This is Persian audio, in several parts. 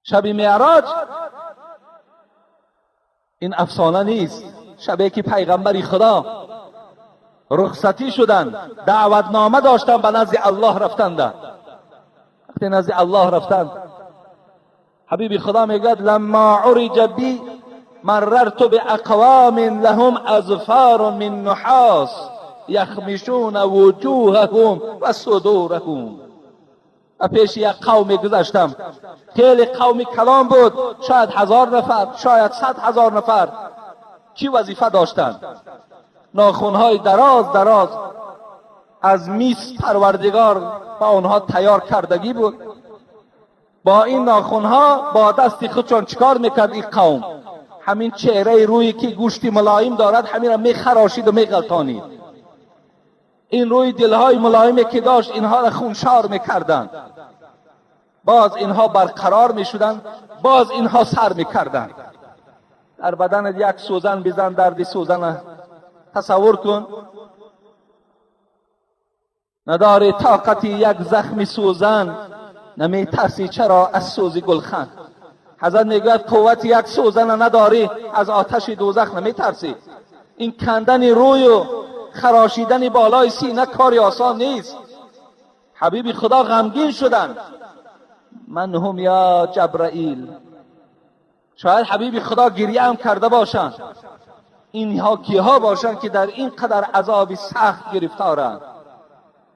شب معراج این افسانه نیست. شبی که پیغمبر خدا رخصتی شدن، دعوتنامه داشتن، به نزد الله رفتند. وقتی نزد الله رفتند، حبیب خدا میگه لما عرج بی مررت باقوام لهم اظفار من نحاس یخمشون وجوههم و صدورهم. و پیش یک قوم گذشتم، خیلی قومی کلام بود، شاید 1000 نفر، شاید 100,000 نفر. چی وظیفه داشتند؟ ناخونهای دراز دراز از میس پروردگار با آنها تیار کردگی بود. با این ناخونها با دست خودشان چیکار میکرد این قوم؟ همین چهره روی که گوشتی ملایم دارد همین را میخراشید و میغلطانید. این روی دلهای ملایمی که داشت اینها را خونشار میکردند. باز اینها برقرار میشدند، باز اینها سر میکردند. در بدن یک سوزن بزن، درد سوزن تصور کن. نداری طاقت یک زخم سوزن، نمی ترسی چرا از سوز گلخن؟ حضرت میگوید قوت یک سوزن نداری، از آتش دوزخ نمی ترسی. این کندن روی و خراشیدن بالای سینه کاری آسان نیست. حبیب خدا غمگین شدن. من هم یا جبرائیل. شاید حبیب خدا گریه هم کرده باشند. اینها کیها باشند که در این قدر عذاب سخت گرفتارند؟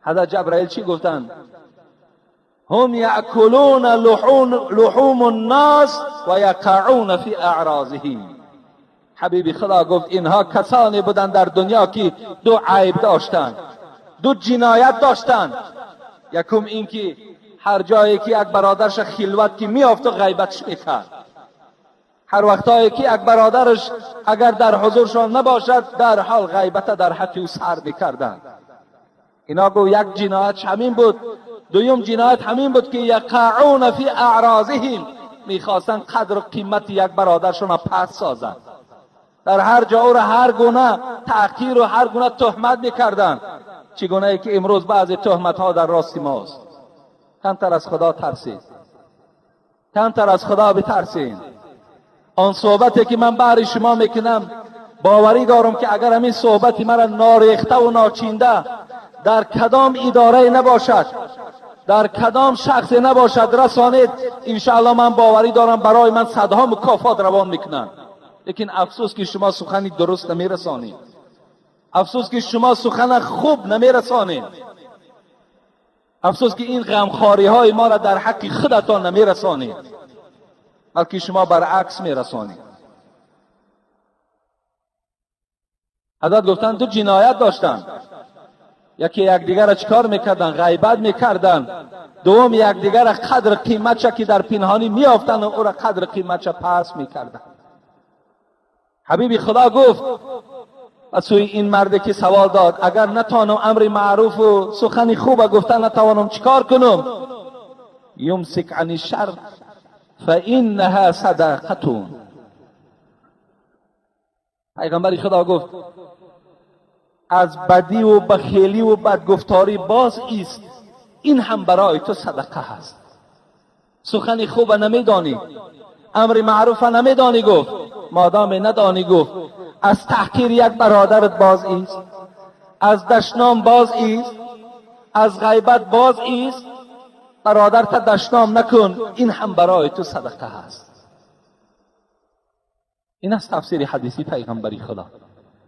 حضرت جبرائیل چی گفتند؟ هم یأکلون لحوم الناس و یقعون فی اعراضهم. حبیب خدا گفت اینها کسانی بودند در دنیا که دو عیب داشتند، دو جنایت داشتند. یکم این که هر جایی که یک برادرش خلوت که میافت و غیبتش میکرد. هر وقتایی که یک برادرش اگر در حضورشان نباشد در حال غیبت در حق او سر میکردند. اینا گو یک جنایت همین بود. دویم جنایت همین بود که یقعون فی اعراضهم، میخواستن قدر و قیمت یک برادرشون پست سازند. در هر جا او را هر گونه تحقیر و هر گونه تهمت میکردند. چگونه ای که امروز بعضی تهمت ها در راست ماست. کمتر از خدا ترسید، کمتر از خدا بترسید. آن صحبتی که من برای شما میکنم باوری دارم که اگر همین صحبتی مرا ناریخته و ناچینده در کدام اداره نباشد، در کدام شخص نباشد رسانید، انشاءالله من باوری دارم برای من صدها مکافات روان میکنن. لیکن افسوس که شما سخن درست نمیرسانید، افسوس که شما سخن خوب نمیرسانید، افسوس که این غمخواری های ما را در حق خودتان نمیرسانید، بلکه شما برعکس میرسانید. حضرت گفتن دو جنایت داشتن. یکی یکدیگر را چیکار میکردن؟ غیبت میکردن. دوم یکدیگر را قدر قیمتش که در پنهانی میافتن و او را قدر قیمتش پس میکردن. حبیب خدا گفت و سوی این مرد که سوال داد اگر نتوانم امر معروف و سخن خوب گفتن نتوانم چیکار کنم؟ یمسک عن الشر فانها صدقه. پیغمبر خدا گفت از بدی و بخیلی و بدگفتاری باز ایست، این هم برای تو صدقه هست. سخن خوب نمیدانی، امر معروف نمیدانی گفت، مادام ندانی گفت، از تحقیر یک برادرت باز ایست، از دشنام باز ایست، از غیبت باز ایست، برادرت دشنام نکن، این هم برای تو صدقه هست. این است تفسیر حدیثی پیغمبری خدا.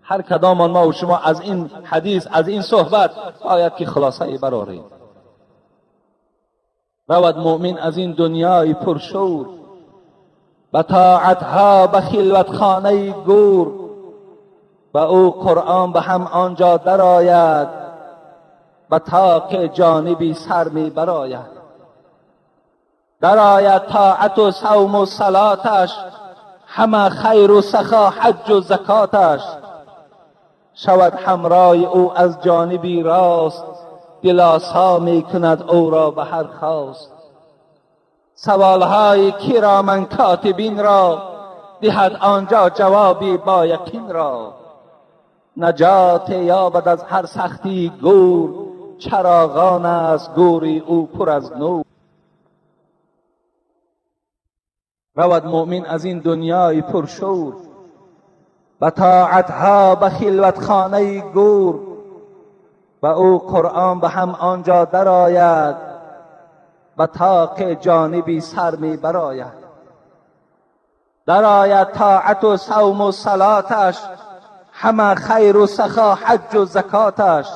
هر کدام ما و شما از این حدیث، از این صحبت باید که خلاصه براریم. رود مؤمن از این دنیای پرشور، به طاعتها به خلوت خانه گور، به او قرآن به هم آنجا درآید، به طاق جانبی سر می براید. درآید طاعت و صوم و صلاتش، همه خیر و سخا حج و زکاتش. شود همراه او از جانبی راست، دلاسا می کند او را به هر خواست. سوالهای کرامن کاتبین را، دهد آنجا جوابی با یقین را. نجات یابد از هر سختی گور، چراغان است گوری او پر از نور. رود مؤمن از این دنیای پرشور، به طاعتها به خلوت خانه گور. و او قرآن به هم آنجا درآید، به طاق جانبی سر می براید. درآید طاعت و صوم و صلاتش، همه خیر و سخا حج و زکاتش.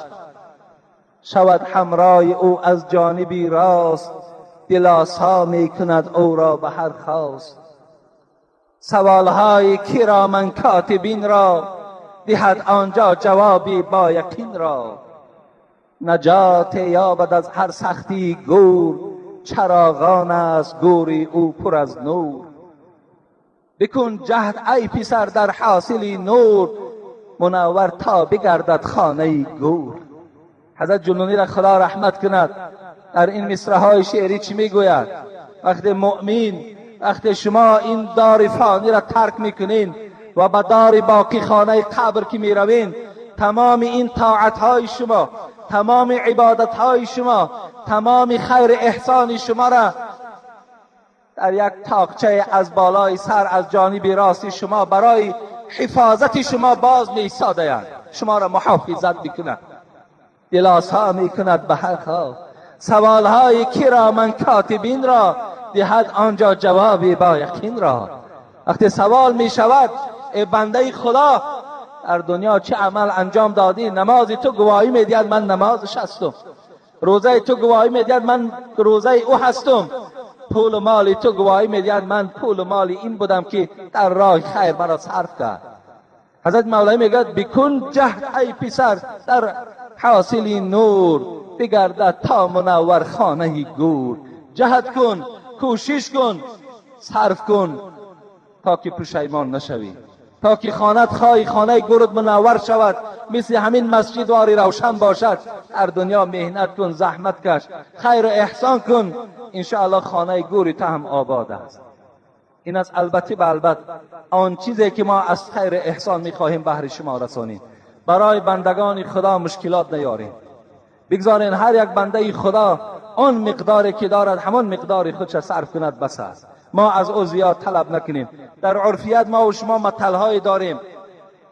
شود همراه او از جانبی راست، دلاسا می کند او را به هر خواست. سوالهای کرامن کاتبین را، دهد آنجا جوابی با یقین را. نجات یابد از هر سختی گور، چراغان است گوری او پر از نور. بکن جهد ای پسر در حاصلی نور، منور تا بگردد خانه گور. حضرت جنونی را خدا رحمت کند در این مصرع‌های شعری چی میگوید؟ وقتی مؤمن، وقتی شما این دار فانی را ترک میکنین و به دار باقی خانه قبر که میروین، تمام این طاعت‌های شما، تمام عبادت‌های شما، تمام خیر احسان شما را در یک تاقچه از بالای سر از جانب راست شما برای حفاظت شما باز می‌ایستادند، شما را محافظت می‌کند، دلاسا می‌کند به هر خواه. سوالهای کرامن کاتبین را، دهد آنجا جوابی با یقین را. وقتی سوال می‌شود ای بنده خدا در دنیا چه عمل انجام دادی؟ نماز تو گواهی می‌دهد من نمازش هستم، روزه تو گواهی می‌دهد من روزه او هستم، پول و مال تو گواهی می‌دهد من پول و مال این بودم که در راه خیر مرا صرف کرد. حضرت مولوی میگوید بکن جهد ای پسر در حاصل نور، بگردد تا منور خانه گور. جهد کن، کوشش کن، صرف کن تا که پشیمان نشوی، تا که خانه گورت منور شود، مثل همین مسجد واری روشن باشد. در دنیا مهنت کن، زحمت کش، خیر و احسان کن، انشاءالله خانه گوری تا هم آباد است. این از البته به البته آن چیزی که ما از خیر احسان میخواهیم بهر شما رسانیم. برای بندگان خدا مشکلات نیاریم، بگذارین هر یک بنده خدا آن مقداری که دارد همان مقدار خودش صرف کند بس است. ما از او زیاد طلب نکنیم. در عرفیت ما و شما متل‌های داریم،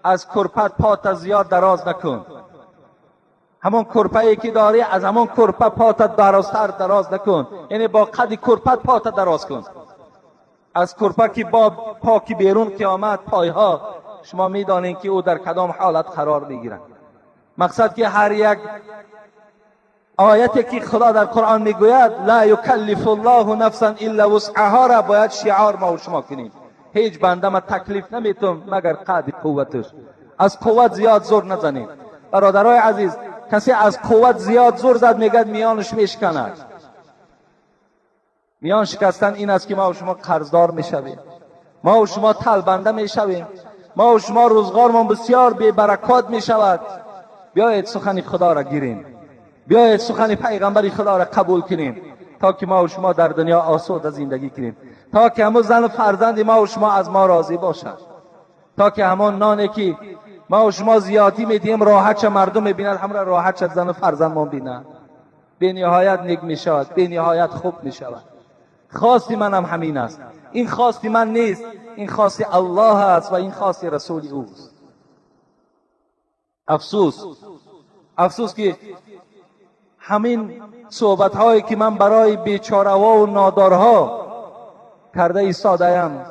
از کرپت پات زیاد دراز نکن. همون کرپه‌ای که داری از همون کرپه پات درازتر دراز نکن، یعنی با قد کرپت پات دراز کن. از کرپه که با پاکی بیرون که آمد پایها شما میدانید که او در کدام حالت قرار میگیرد. مقصد که هر یک آیتی که خدا در قرآن میگوید لا یکلف الله نفسا الا وسعها را باید شعار ما و شما کنیم. هیچ بنده ما تکلیف نمیتون مگر قد قوتش. از قوت زیاد زور نزنید برادرای عزیز. کسی از قوت زیاد زور زد میگه میانش میشکند. میان شکستن این است که ما و شما قرضدار میشویم، ما و شما طلبنده میشویم، ما و شما روزگارمان بسیار بی برکات میشود. بیایید سخن خدا را گیریم، بیایید سخن پیغمبر خدا را قبول کنیم تا که ما و شما در دنیا آسوده زندگی کنیم، تا که همون زن و فرزند ما و شما از ما راضی باشد، تا که همون نانی که ما و شما زیادی میدیم راحت مردم میبیند همراه راحت زن و فرزند ما بینند. به نهایت نیک میشود، به نهایت خوب میشود. خواست من هم همین است. این خواست من نیست، این خواست الله است و این خواست رسول اوست. افسوس که همین صحبت هایی که من برای بیچاره‌ها و نادارها کرده ایستاده‌ام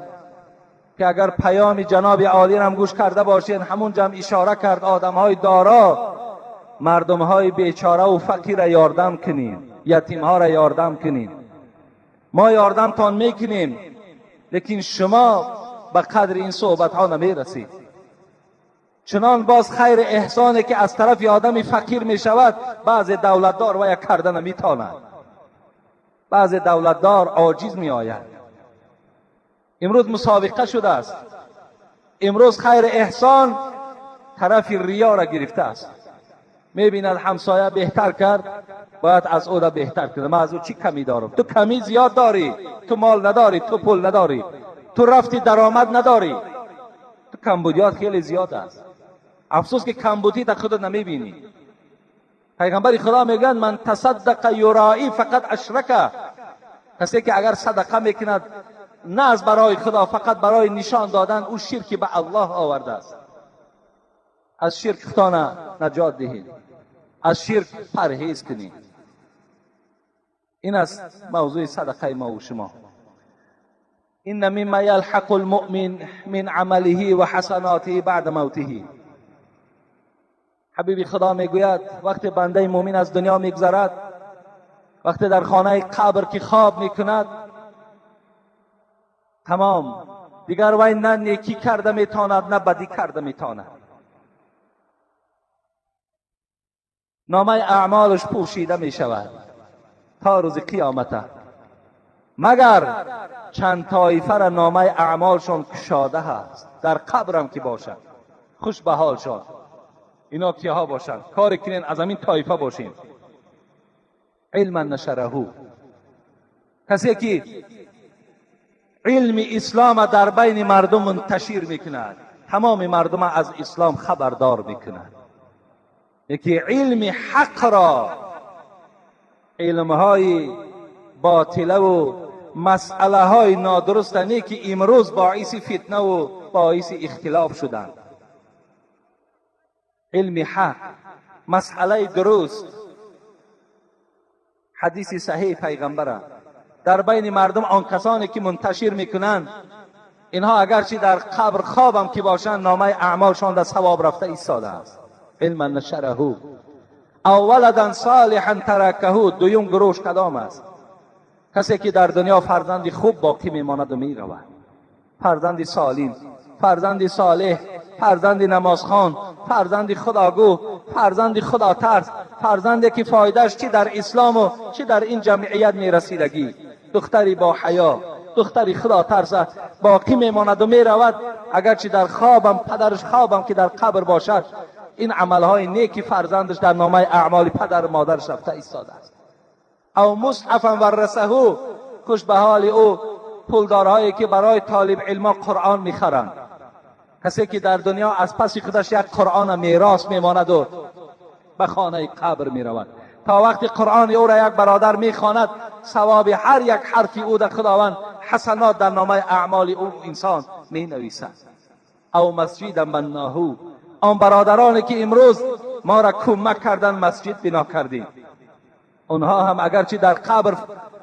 که اگر پیام جناب عالی را هم گوش کرده باشین، همون جمع اشاره کرد آدم های دارا مردم های بیچاره و فقیر را یاردم کنین، یتیم ها را یاردم کنین. ما یاردم تان میکنیم لیکن شما به قدر این صحبت ها نمیرسید. چنان باز خیر احسانی که از طرف آدمی فقیر می شود بعض دولتدار و یک کرده نمیتواند، بعض دولتدار عاجز می آید. امروز مسابقه شده است، امروز خیر احسان طرف ریا را گرفته است. میبیند همسایه بهتر کرد باید از او را بهتر کرد. من از او چی کمی دارم؟ تو کمی زیاد داری، تو مال نداری، تو پول نداری، تو رفتی درآمد نداری، تو کمبودیات خیلی زیاد است. افسوس که کمبودی در خودت نمیبینی. پیغمبر خدا میگن من تصدق یرائی فقط اشرک. کسی که اگر صدقه میکند نه از برای خدا، فقط برای نشان دادن او شرک به الله آورده است. از شرک خدا نجات دهید، از شرک پرهیز کنید. این است موضوع صدقه ما و شما. این مما یلحق المؤمن من عمله و حسناته بعد موته. حبیب خدا میگوید وقتی بنده مؤمن از دنیا میگذرد، وقتی در خانه قبر که خواب میکند، تمام دیگر وی نه نیکی کرده میتواند نه بدی کرده میتواند. نامه اعمالش پوشیده میشود تا روز قیامت، مگر چند طایفه را نامه اعمالشون کشاده هست. در قبرم که باشد خوش به حالشان. اینا کیها باشند؟ کار کنین از همین طایفه باشین. علما نشره، کسی که علم اسلام در بین مردم منتشر میکند، تمام مردم از اسلام خبردار میکند. یکی علم حق را، علمهای باطله و مسئله های نادرستنی که امروز باعث فتنه و باعث اختلاف شدند. علم حق، مسئله درست، حدیث صحیح پیغمبر در بین مردم آن کسانی که منتشر میکنند، اینها اگرچه در قبر خوابم که باشند، نامه اعمالشان در ثواب رفته ایستاده است. علما نشره او ولدا صالحا ترکه. دویم گروهش کدام است؟ کسی که در دنیا فرزند خوب باقی میماند و میرود، فرزند سالم، فرزند صالح، فرزند نمازخوان، فرزند خداگو، فرزند خدا ترس، فرزندی که فایدهش چه در اسلام و چه در این جمعیت میرسیدگی. دختری با حیا، دختری خدا ترس باقی میماند و میرود، اگرچه در خوابم پدرش خوابم که در قبر باشد، این عملهای نیکی فرزندش در نامه اعمال پدر و مادرش رفته ایستاده است. او مصحفا ورثه، خوش به حال او پولدارهایی که برای طالب علم قرآن میخرند. کسی که در دنیا از پس خودش یک قرآن میراث میماند و به خانه قبر میرود، تا وقتی قرآن او را یک برادر میخواند، ثواب هر یک حرف او در خداوند حسنات در نامه اعمال او انسان می نویسد. او مسجد بناه، آن برادرانی که امروز ما را کمک کردن مسجد بنا کردیم، اونها هم اگرچه در قبر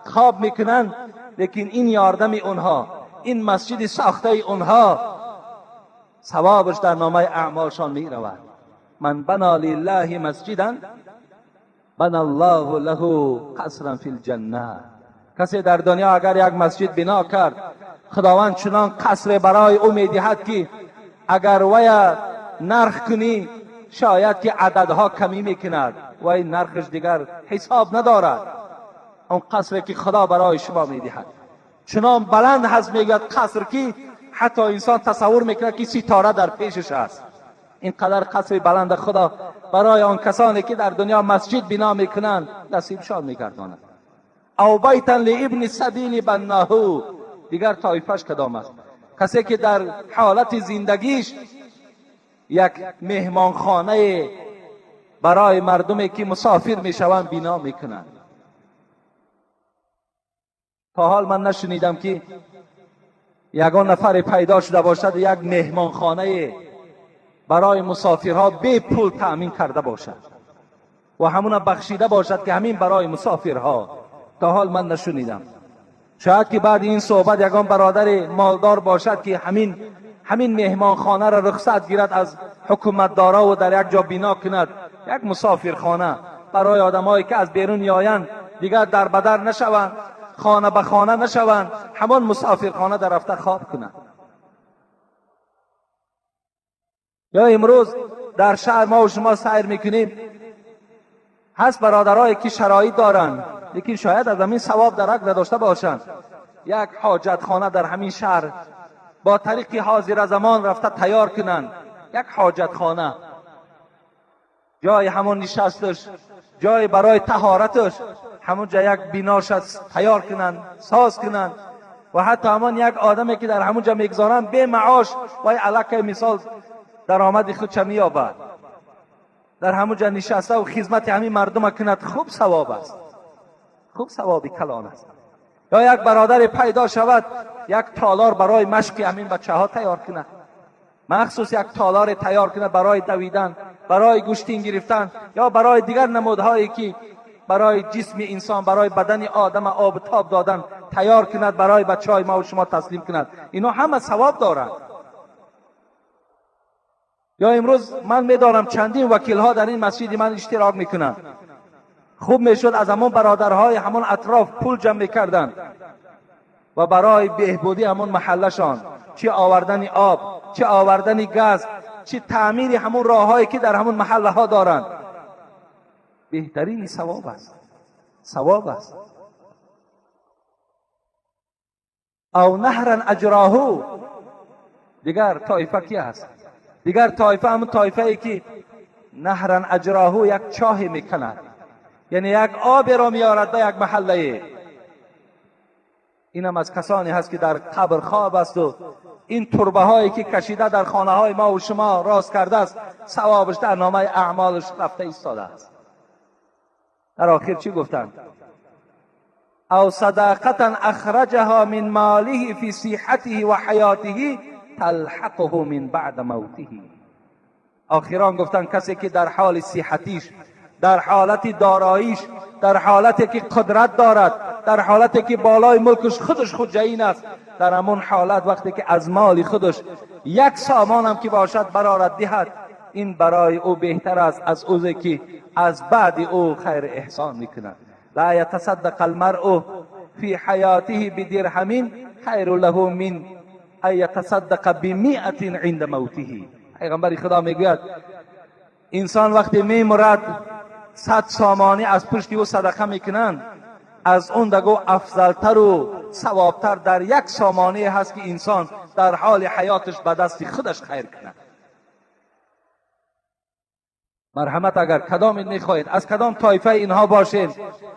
خواب میکنند، لیکن این یاردم اونها، این مسجد ساخته اونها، ثوابش در نامه اعمالشان می رود. من بنا لله مسجدا بنا الله له قصرا فی الجنه. کسی در دنیا اگر یک مسجد بنا کرد، خداوند چنان قصر برای او میدهد که اگر وی نرخ کنی شاید که عددها کمی میکند و این نرخش دیگر حساب ندارد. اون قصر که خدا برای شما میدهد چنان بلند هست، میگوید قصر که حتی انسان تصور میکنه که ستاره در پیشش است. اینقدر قصر بلند خدا برای آن کسانی که در دنیا مسجد بنا میکنند نصیبشان میگرداند. او بیتا لابن السبیل بناه، دیگر طایفش کدام است؟ کسی که در حالت زندگیش یک مهمانخانه برای مردمی که مسافر میشوند بنا میکنند. تا حال من نشنیدم که یگان نفر پیدا شده باشد یک مهمانخانه برای مسافرها بی پول تأمین کرده باشد و همون بخشیده باشد که همین برای مسافرها. تا حال من نشنیدم. شاید که بعد این صحبت یگان برادر مالدار باشد که همین مهمانخانه را رخصت گیرد از حکومت دارا و در یک جا بنا کند، یک مسافرخانه برای آدمایی که از بیرون میآیند دیگر در بدر نشوند، خانه به خانه نشوند، همان مسافرخانه در رفته خواب کنند. یا امروز در شهر ما و شما سیر میکنیم، هست برادرایی که شرایط دارند لیکن شاید از همین ثواب درک نداشته باشند، یک حاجت خانه در همین شهر با طریق حاضر زمان رفته تیار کنند. یک حاجت خانه، جای همون نشستش، جای برای طهارتش، همون جا یک بیناش تیار کنند، ساز کنند و حتی همون یک آدمی که در همون جا میگذارند به معاش و علاقه مثال درآمد خود چه مییابد، در همون جا نشسته و خدمت همین مردم کند. خوب ثواب است، خوب ثوابی کلان است. یا یک برادر پیدا شود یک تالار برای مشق همین بچه ها تیار کنه، مخصوص یک تالار تیار کنه برای دویدن، برای گوشتین گرفتن یا برای دیگر نمودهایی که برای جسم انسان، برای بدن آدم آب تاب دادن تیار کند، برای بچه های ما و شما تسلیم کند. اینا همه ثواب دارند. یا امروز من میدانم چندین وکیل ها در این مسجد من اشتراک میکنند. خوب میشد از همون برادرهای همون اطراف پول جمع میکردند و برای بهبودی همون محلشان، چه آوردن آب، چه آوردن گاز، چه تعمیر همون راههایی که در همون محله ها دارند، بهترین ثواب است. ثواب است. او نهرا اجراهو، دیگر طایفه کی است؟ دیگر طایفه همون طایفه ای که نهرا اجراهو یک چاه میکند، یعنی یک آب را میارد به یک محله. اینم از کسانی هست که در قبر خواب است و این تربه هایی که کشیده در خانه های ما و شما راست کرده است، ثوابش در نامه اعمالش رفته ایستاده است. در آخر چی گفتند؟ او صداقتا اخرجها من ماله فی صحته و حیاته تلحقه من بعد موته. آخران گفتند کسی که در حال صحتیش، در حالت داراییش، در حالتی که قدرت دارد، در حالتی که بالای ملکش خودش خودجین است، در همون حالت وقتی که از مال خودش یک سامان هم که باشد برارد دهد، این برای او بهتر است از اوزی که از بعد او خیر احسان میکند. لا یتصدق المرء فی حیاته بدرهم خیر له من ان یتصدق ب100 عند موته. پیغمبر خدا میگوید انسان وقتی میمیرد 100 سامانی از پشت او صدقه میکنند، از اون دگو افضلتر و ثوابتر در یک سامانی هست که انسان در حال حیاتش به دست خودش خیر کنه. مرحمت اگر کدام این میخواهید، از کدام طایفه اینها باشین،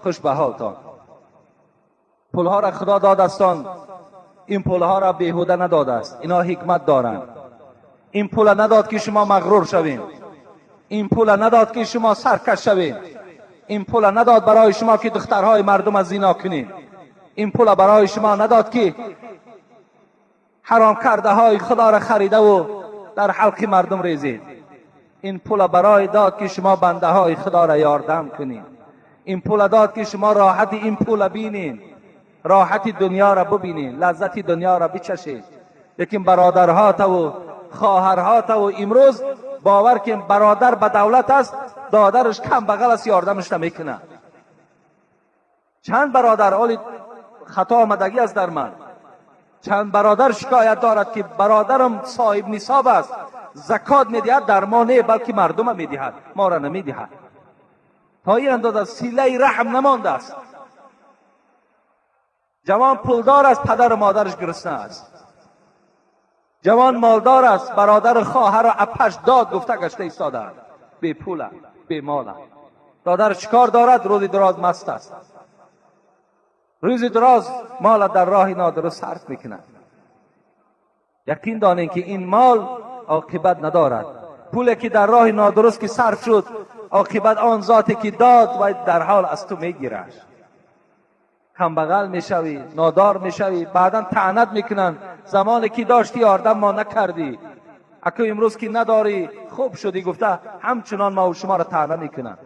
خوش به حالتان. پولها را خدا دادستان، این پولها را بیهوده نداده است. اینا حکمت دارند. این پول نداد که شما مغرور شوین، این پول نداد که شما سرکش شوین، این پول نداد برای شما که دخترهای مردم از زنا کنین، این پول برای شما نداد که حرام کرده های خدا را خریده و در حلق مردم ریزید. این پول برای داد که شما بنده های خدا را یاردم کنین. این پول داد که شما راحت این پول بینین، راحت دنیا را ببینین، لذت دنیا را بچشید. لیکن برادرها و خواهرها و امروز باور که برادر به دولت است، دادرش کم بغل است، یاردمش نمیکنه. چند برادر اولی خطا آمدگی است در من، چند برادر شکایت دارد که برادرم صاحب نصاب است، زکات میدهد، در ما نه بلکه مردم میدهد، ما را نمیدهد. تا این اندازه صله رحم نمانده است. جوان پولدار است، پدر و مادرش گرسنه است. جوان مالدار است، برادر خواهر را اپش داد گفته گشته ایستاده است، بی پول، بی مال. دادر چیکار دارد؟ روزی دراز مست است، روزی دراز مال در راه نادرست صرف میکند. یقین دانین که این مال عاقبت ندارد. پولی که در راه نادرست که صرف شد، عاقبت آن ذاتی که داد و در حال از تو میگیرش. کم بغل میشوی، نادار میشوی، بعدا طعنت میکنن زمانی که داشتی یاردم ما نکردی، اکو امروز که نداری خوب شدی گفته همچنان ما و شما را طعنه میکنن.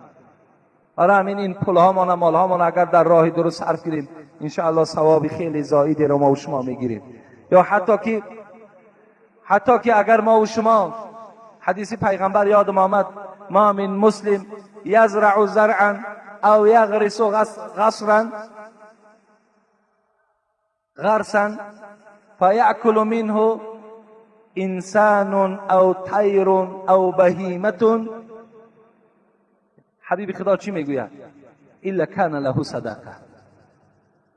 برای همین این پولها ما مالها ما اگر در راه درست صرف کنیم، انشاءالله ثواب خیلی زایدی رو ما و شما میگیریم. یا حتی که اگر ما و شما، حدیث پیغمبر یادم آمد، ما من مسلم یزرع زرعا او یغرس غرسا فیأکل منه انسان او طیر او بهیمه. حبیب خدا چی میگوید؟ الا کان له صدقه.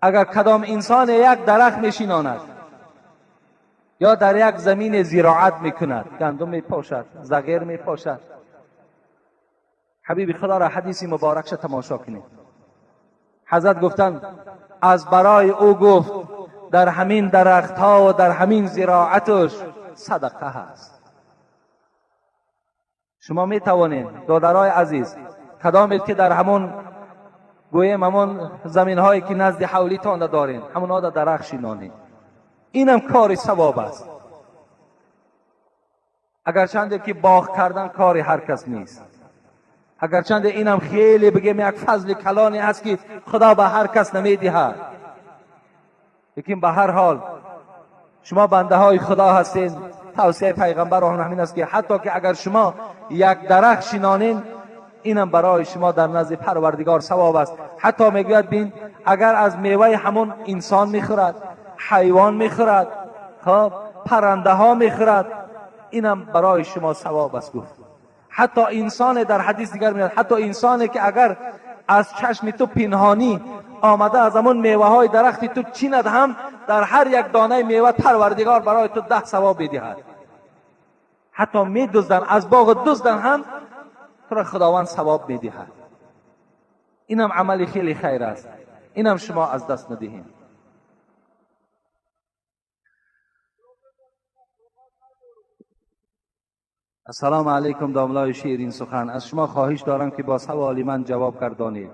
اگر کدام انسان یک درخت میشیناند یا در یک زمین زراعت میکند، گندم میپاشد، زغیر میپاشد، حبیب خدا را حدیث مبارکش تماشا کنید. حضرت گفتند از برای او گفت در همین درخت ها و در همین زراعتش صدقه هست. شما می توانید دادرای عزیز، کدامید که در همون گویم همون زمین هایی که نزد حولی تان دارین همون ها درخت شینانین. اینم کار ثواب است. اگرچند که باغ کردن کار هر کس نیست، اگرچند اینم خیلی بگیم یک فضل کلانی است که خدا به هر کس نمیدهد، لیکن به هر حال شما بنده های خدا هستین. توصیه پیغمبر همین است که حتی که اگر شما یک درخت شینانین اینم برای شما در نزد پروردگار ثواب است. حتی میگوید بین اگر از میوه همون انسان میخورد، حیوان میخورد، خب پرنده ها میخورد، اینم برای شما ثواب است. گفت حتی انسان، در حدیث دیگر میاد حتی انسانی که اگر از چشم تو پنهانی آمده از همون میوه های درختی تو چیند هم در هر یک دانه میوه پروردگار برای تو 10 ثواب میدهد. حتی میدزدن از باغ دزدن هم تو را خداوند ثواب میدهد. اینم عملی خیلی خیر است، اینم شما از دست ندهید. السلام علیکم داملای شیرین سخن. از شما خواهش دارم که با سوال من جواب گردانید.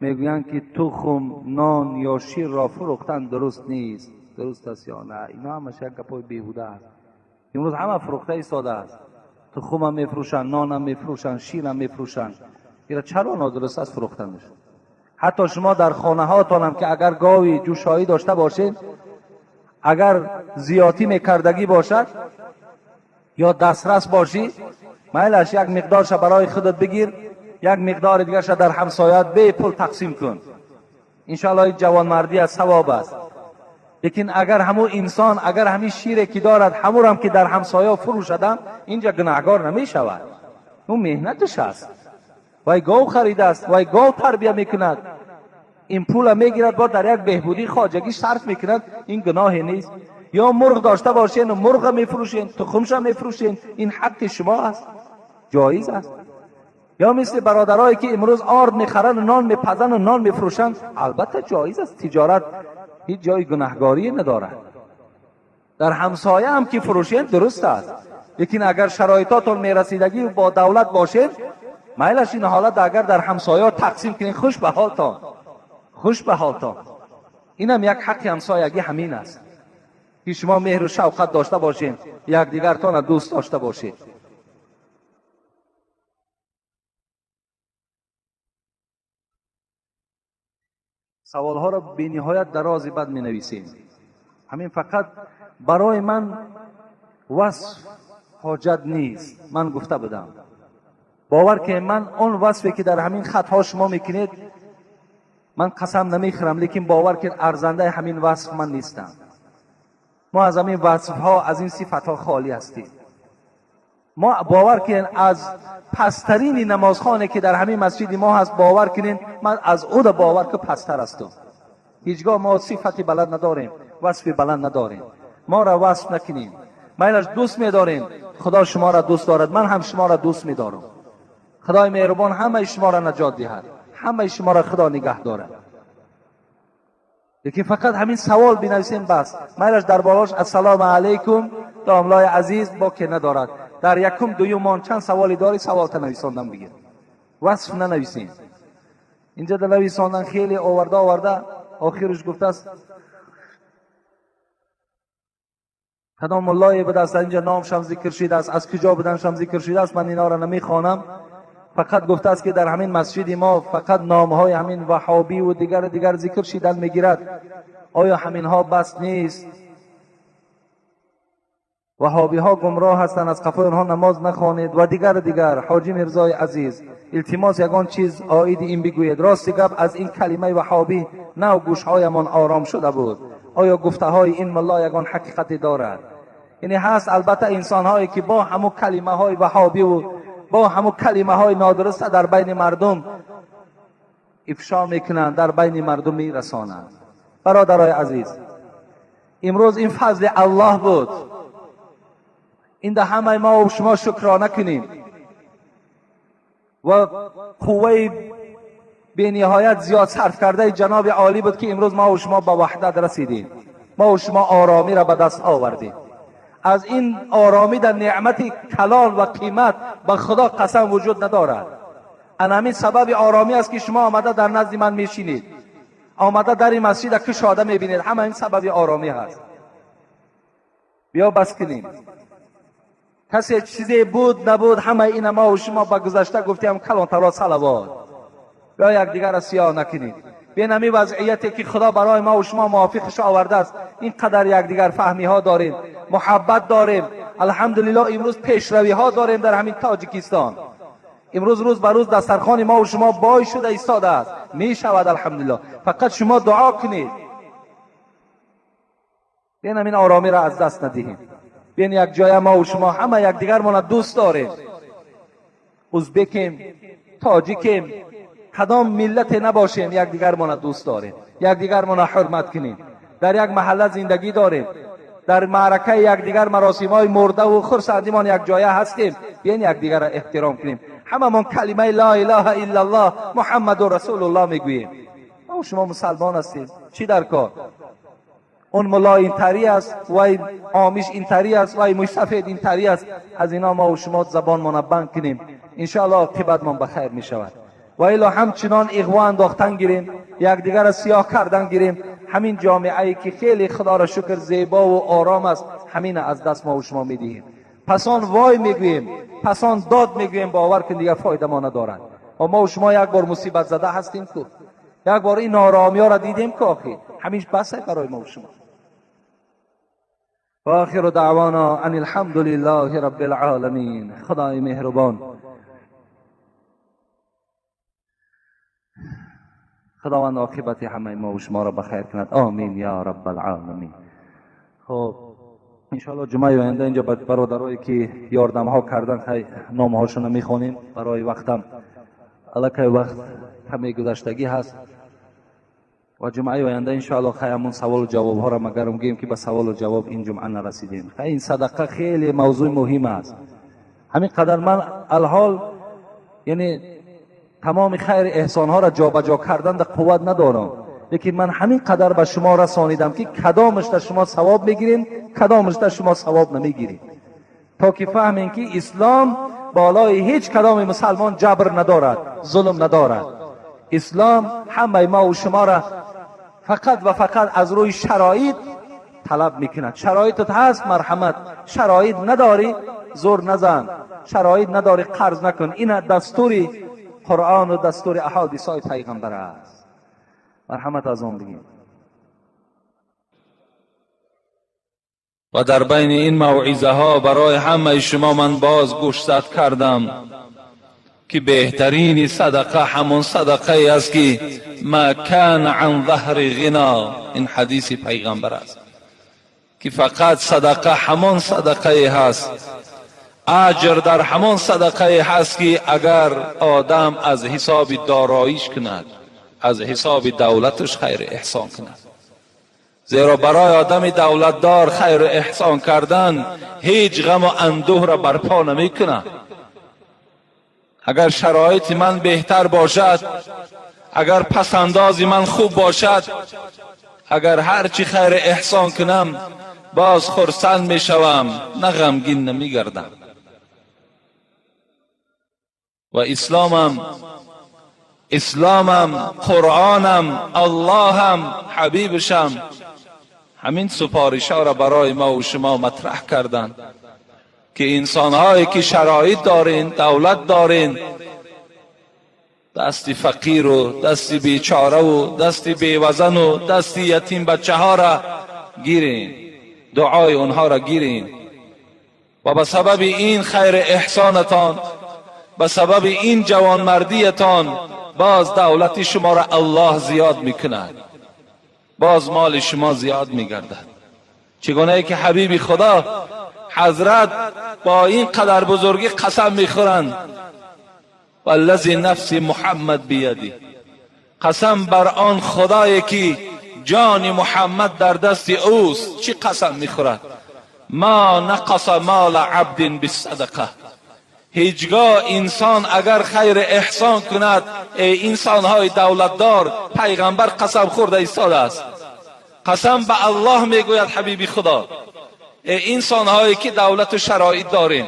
میگویند که تخم، نان یا شیر را فروختن درست نیست، درست است یا نه؟ اینا همش یک گپای بیهوده است. امروز همه فروخته ایستاده است. تخم هم میفروشن، نان هم میفروشن، شیر هم میفروشن. اینا چرا نادرست است فروختنش؟ حتی شما در خانه هاتون هم که اگر گاوی جوشایی داشته باشید، اگر زیاتی میکردگی باشد یا دسترس باشی، میلش یک مقدارش برای خودت بگیر، یک مقدار دیگرش در همسایت به پول تقسیم کن. انشاءالله جوان مردی از ثواب است. لیکن اگر همون انسان اگر همین شیری که دارد همون هم که در همسایه فروشدن، اینجا گناهگار نمی شود. اون مهنتش است. وای گاو خریده است، وای گاو تربیه میکند، این پول میگیرد با در یک بهبودی خواجگی صرف میکند، این گناه نیست؟ یا مرغ داشته باشین و مرغ میفروشین، تخمش میفروشین، این حق شما است، جایز است. یا مثل برادرایی که امروز آرد میخرن و نان میپزن و نان میفروشن، البته جایز است. تجارت هیچ جای گناهگاری ندارد. در همسایه هم که فروشین درست است، لیکن اگر شرایطاتون میرسیدگی و با دولت باشین، میلش این حالت اگر در همسایه تقسیم کنین، خوش به حالتان، خوش به حالتان. اینم یک حق همسایگی همین است که شما مهر و شفقت داشته باشین، یک دیگرتان دوست داشته باشین. سوال ها را به نهایت دراز بد می نویسیم. همین فقط برای من وصف حاجت نیست، من گفته بدم. باور که من اون وصفی که در همین خط ها شما میکنید، من قسم نمیخورم، لیکن باور که ارزنده همین وصف من نیستم. ما از همین وصف ها، از این صفت ها خالی هستیم. ما باور کنین از پسترین نمازخانه که در همین مسجد ما هست، باور کنین من از او باور که پستر هستم. هیچگاه ما صفتی بلند نداریم، وصفی بلند نداریم. ما را وصف نکنیم. میلش دوست می‌داریم، خدا شما را دوست دارد، من هم شما را دوست می‌دارم. خدای مهربان همه شما را نجات دهد، همه شما را خدا نگه دارد. لیکن فقط همین سوال بنویسین بس. میلش در بالاش السلام علیکم داملای عزیز با که ندارد. در یکم دویمان چند سوالی داری، سوال تا نویساندن بگیر، وصف ننویسین. اینجا در نویساندن خیلی آورده آخرش گفته است کدام ملای بده است، اینجا نامشم ذکر شده است، از کجا بدنشم ذکر شده است، من اینا را نمیخوانم. فقط گفته است که در همین مسجد ما فقط نامهای همین وهابی و دیگر ذکر شدن میگیرد. آیا همین ها بس نیست؟ وهابی ها گمراه هستند، از قفای آنها نماز نخوانید و دیگر. حاجی میرزای عزیز التماس یگان چیز عاید این بگوید. راست گپ از این کلمه وهابی نه گوشهایمان آرام شده بود. آیا گفته های این ملا یگان حقیقتی دارد؟ یعنی هست البته انسان هایی که با همون کلمه های وهابی و با همون کلمه های نادرست در بین مردم افشا میکنند، در بین مردم میرسانند. برادرای عزیز، امروز این فضل الله بود، این ده همه ما و شما شکرانه کنیم و قوه به نهایت زیاد صرف کرده جناب عالی بود که امروز ما و شما به وحدت رسیدیم، ما و شما آرامی را به دست آوردیم. از این آرامی در نعمت کلال و قیمت به خدا قسم وجود ندارد. همین سبب آرامی است که شما آمده در نزد من میشینید، آمده در این مسجد کشاده میبینید. همه این سبب آرامی هست. بیا بس کنیم. کسی چیزی بود نبود، همه این ما و شما با گذشته گفتیم کلان تلا صلوات. بیا یک دیگر را سیاه نکنید. بین همین وضعیتی که خدا برای ما و شما موافقش آورده است، اینقدر یک دیگر فهمی ها داریم، محبت داریم. الحمدلله امروز پیشروی ها داریم در همین تاجیکستان. امروز روز به روز دسترخوان ما و شما بای شده ایستاده است. می شود الحمدلله. فقط شما دعا کنید. بین همین آرامی را از دست ندهیم. بین یک جای ما و شما همه یک دیگر ما دوست داریم. ازبکیم، تاجیکیم، کدام ملت نباشیم، یک دیگر ما دوست داریم. یک دیگر ما حرمت کنیم. در یک محله زندگی داریم. در معرکه یک دیگر مراسم های مرده و خرسندیمان یک جایه هستیم. بیاین یک دیگر را احترام کنیم. هممون کلمه لا اله الا الله محمد رسول الله میگوییم. ما شما مسلمان هستیم. چی در کار؟ اون ملا این تری است، وای آمیش این تری است، وای مشتفید این تری است. از اینا ما و شما زبان ما بند کنیم. ان شاء الله عاقبت ما بخیر می شود. و الا همچنان اغوا انداختن گیریم، یک دیگر را سیاه کردن گیریم. همین جامعه ای که خیلی خدا را شکر زیبا و آرام است، همین از دست ما و شما میدهیم. پسان وای میگوییم، پسان داد میگوییم، باور کن دیگه فایده ما ندارد. و ما و شما یک بار مصیبت زده هستیم که یک بار این نارامی ها را دیدیم که آخی همیشه بسه برای ما و شما. و آخر دعوانا ان الحمد لله رب العالمین. خدای مهربان، خداوند عاقبت همه ما و شما را بخیر کند. آمین یا رب العالمین. خب انشاءالله جمعه آینده اینجا برادرایی که یاردم ها کردن خیلی نام هاشون میخونیم. برای وقتم الکی وقت همه گذشتگی هست و جمعه آینده انشاءالله خیلی سوال و جواب ها را مگرم گیم که به سوال و جواب این جمعه نرسیدیم. این صدقه خیلی موضوع مهم است. همین قدر من الحال یعنی تمام خیر احسان ها را جابجا کردن در قوت ندارم، لیکن من همین قدر به شما رسانیدم که کدامش در شما ثواب میگیرین، کدامش در شما ثواب نمیگیرین، تا که فهمین که اسلام بالای هیچ کدام مسلمان جبر ندارد، ظلم ندارد. اسلام همه ما و شما را فقط و فقط از روی شرایط طلب میکند. شرایطت هست مرحمت، شرایط نداری زور نزن، شرایط نداری قرض نکن. این دستوری قرآن و دستور احادیث های پیغمبر است. مرحمت از اون بگیم. و در بین این موعظه ها برای همه شما من باز گوشزد کردم که بهترین صدقه همون صدقه است که ما کان عن ظهر غنا. این حدیث پیغمبر است که فقط صدقه همون صدقه هست، اجر در همان صدقه هست که اگر آدم از حساب داراییش کند، از حساب دولتش خیر احسان کند. زیرا برای آدم دولتدار خیر احسان کردن هیچ غم و اندوه را برپا نمی کند. اگر شرایط من بهتر باشد، اگر پسنداز من خوب باشد، اگر هرچی خیر احسان کنم باز خرسند می شوم، نه غمگین نمی گردم. و اسلامم قرآنم اللهم حبیبشم همین سفارش ها را برای ما و شما مطرح کردند که انسان هایی که شرایط دارین، دولت دارین، دستی فقیر و دستی بیچاره و دستی بیوزن و دستی یتیم بچه ها را گیرین، دعای اونها را گیرین و به سبب این خیر احسانتان، به سبب این جوانمردیتان باز دولت شما را الله زیاد میکند، باز مال شما زیاد میگردد. چگونه ای که حبیب خدا حضرت با این قدر بزرگی قسم میخورند والذی نفس محمد بیدی، قسم بر آن خدایی که جان محمد در دست اوست. چی قسم میخورد؟ ما نقص مال عبد بالصدقه. هیچگاه انسان اگر خیر احسان کند، ای انسان های دولتدار، پیغمبر قسم خورده ایستاده است، قسم به الله میگوید حبیب خدا، ای انسان هایی که دولت و شرایط دارین،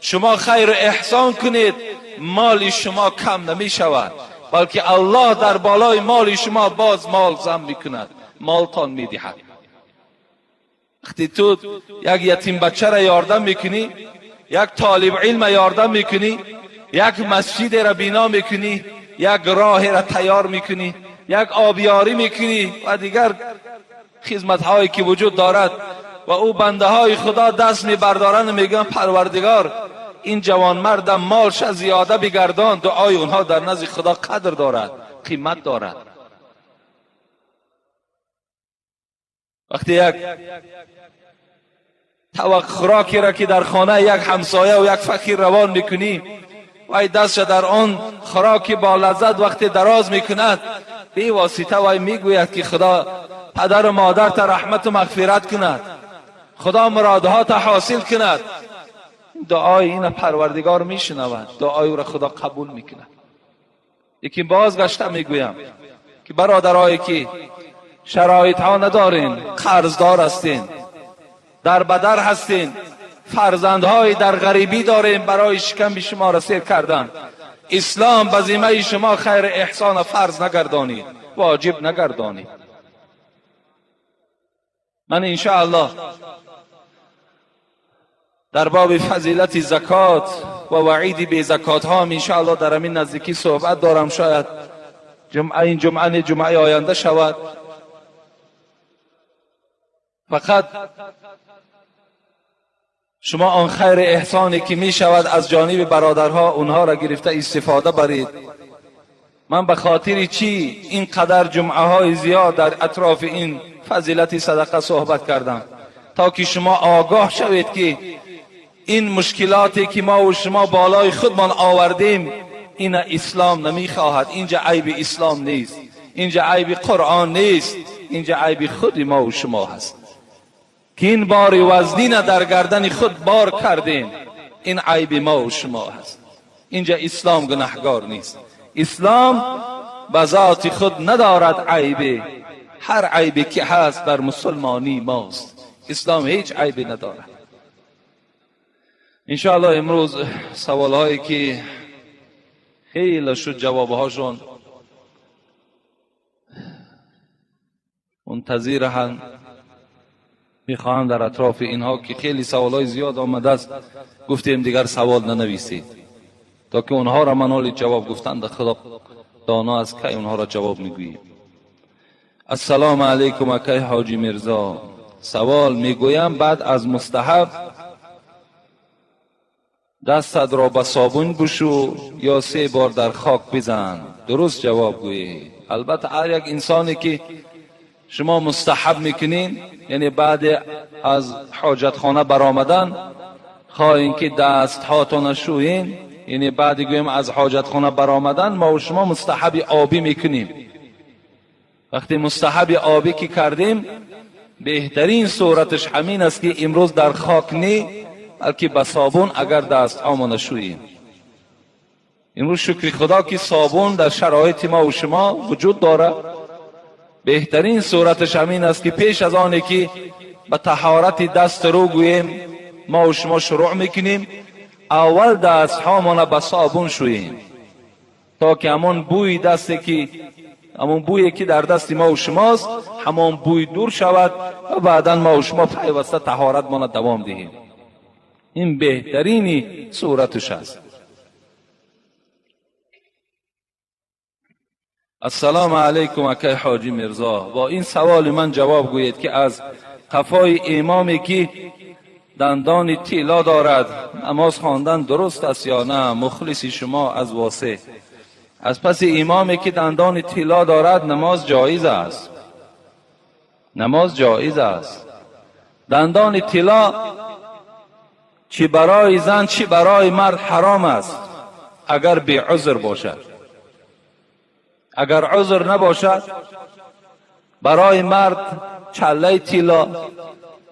شما خیر احسان کنید، مال شما کم نمی شود، بلکه الله در بالای مال شما باز مال جمع میکند، مالتان میدهد. وقتی تو یک یتیم بچه را یاردم میکنی، یک طالب علم یاردم میکنی، یک مسجد را بنا میکنی، یک راه را تیار میکنی، یک آبیاری میکنی و دیگر خدمت هایی که وجود دارد و او بنده های خدا دست میبردارند و میگن پروردگار این جوان مردم مالش زیاده بگردان، دعای اونها در نزد خدا قدر دارد، قیمت دارد. وقتی یک طبق خوراکی را که در خانه یک همسایه و یک فقیر روان میکنی وی دستش در آن خوراکی با لذت وقتی دراز میکند، به واسطه وی میگوید که خدا پدر و مادر تا رحمت و مغفرت کند، خدا مرادها تا حاصل کند. دعای این پروردگار میشنود، دعای او را خدا قبول میکند. یکی بازگشته میگویم که برادرایی که شرایط ها ندارین، قرضدار هستین، در بدر هستین، فرزندهای در غریبی دارین، برای شکم شما را سیر کردن، اسلام به ذمه شما خیر احسان فرض نگردانید، واجب نگردانید. من انشاءالله در باب فضیلت زکات و وعید بی زکات ها انشاءالله در همین نزدیکی صحبت دارم، شاید این جمعه آینده شود. فقط شما آن خیر احسانی که می شود از جانب برادرها اونها را گرفته استفاده برید. من به خاطر چی اینقدر جمعه های زیاد در اطراف این فضیلت صدقه صحبت کردم؟ تا که شما آگاه شوید که این مشکلاتی که ما و شما بالای خودمان آوردیم این اسلام نمیخواهد. اینجا عیب اسلام نیست، اینجا عیب قرآن نیست، اینجا عیب خود ما و شما هست که این بار وزنین در گردن خود بار کردین. این عیب ما و شما هست. اینجا اسلام گناهگار نیست. اسلام به ذات خود ندارد عیب، هر عیبی که هست در مسلمانی ماست. اسلام هیچ عیبی ندارد. انشاءالله امروز سوال هایی که خیلی شد جواب هاشون منتظرند، میخواهم در اطراف اینها که خیلی سوال های زیاد آمده است گفتیم دیگر سوال ننویسید تا که اونها را منال جواب گفتند. خدا دانا است که اونها را جواب میگوییم. السلام علیکم اکای حاجی مرزا، سوال میگویم بعد از مستحب دستت را به صابون بشو یا 3 بار در خاک بزن؟ درست جواب گویی. البته هر یک انسانی که شما مستحب میکنین، یعنی بعد از حاجت خانه برآمدن خواهین که دست هاتون شوین، یعنی بعد گویم از حاجت خانه برآمدن ما و شما مستحب آبی میکنیم. وقتی مستحب آبی که کردیم بهترین صورتش همین است که امروز در خاک نی بلکه به صابون اگر دست هامون نشوییم. امروز شکر خدا که صابون در شرایط ما و شما وجود داره. بهترین صورتش همین است که پیش از آنی که به طهارت دست رو گوییم ما و شما شروع میکنیم، اول دست هامون به صابون شوییم تا که همون بوی دستی که همون بویی که در دست ما و شماست همون بوی دور شود و بعدا ما و شما پیوسته طهارت ما دوام دهیم. این بهترینی صورتش است. السلام علیکم اکای حاجی مرزا، با این سوال من جواب گویید که از قفای امامی که دندان طلا دارد نماز خواندن درست است یا نه؟ مخلص شما از واسه. از پس امامی که دندان طلا دارد نماز جایز است، نماز جایز است. دندان طلا چی برای زن چی برای مرد حرام است اگر بی عذر باشد. اگر عذر نباشد برای مرد چله طلا،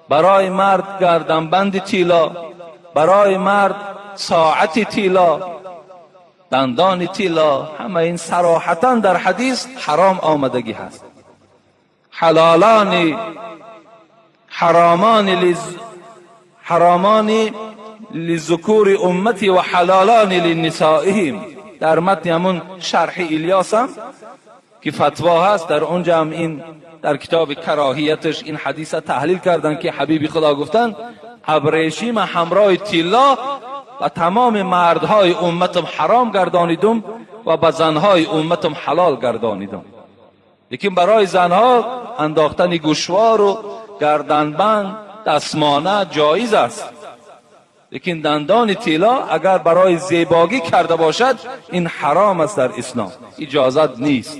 برای مرد گردنبند طلا، برای مرد ساعت طلا، دندان طلا، همه این صراحتا در حدیث حرام آمدگی هست. حلالان حرامان لذکور امتی و حلالان لنسائهم. در متن همون شرح الیاس هم که فتوا هست، در اونجا هم این در کتاب کراهیتش این حدیث تحلیل کردن که حبیب خدا گفتن ابریشم همراه طلا و تمام مردهای امتم حرام گردانیدم و به زنهای امتم حلال گردانیدم. لیکن برای زنها انداختن گوشوار و گردنبند دستمانه جایز است، لیکن دندان طلا اگر برای زیبایی کرده باشد این حرام است، در اسلام اجازت نیست.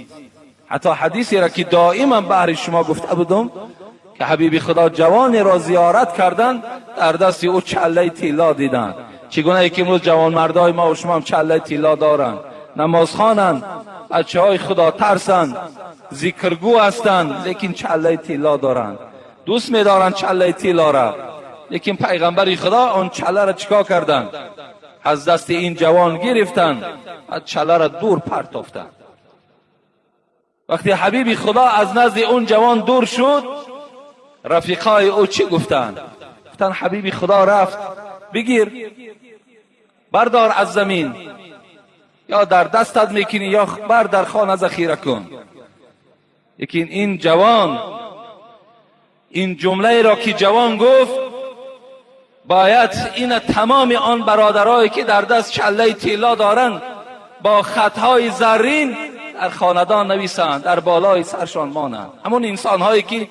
حتی حدیثی را که دائما بهر شما گفته بودم که حبیب خدا جوانی را زیارت کردند، در دست او چله طلا دیدند. چگونه که امروز جوان مردای ما و شما هم چله طلا دارند، نماز خوانند، بچه های خدا ترسند، ذکرگو هستند، لیکن چله طلا دارند، دوست می‌دارند چله طلا را. لیکن پیغمبر خدا آن چله را چیکار کردند؟ از دست این جوان گرفتند و چله را دور پرتافتند. وقتی حبیب خدا از نزد اون جوان دور شد، رفیقای او چی گفتند؟ گفتند حبیب خدا رفت، بگیر بردار از زمین، یا در دستت میکنی یا بر در خانه ذخیره کن. لیکن این جوان این جمله را که جوان گفت، باید این تمام آن برادرایی که در دست چله طلا دارند با خطهای زرین در خاندان نویسند، در بالای سرشان مانند. همون انسانهایی که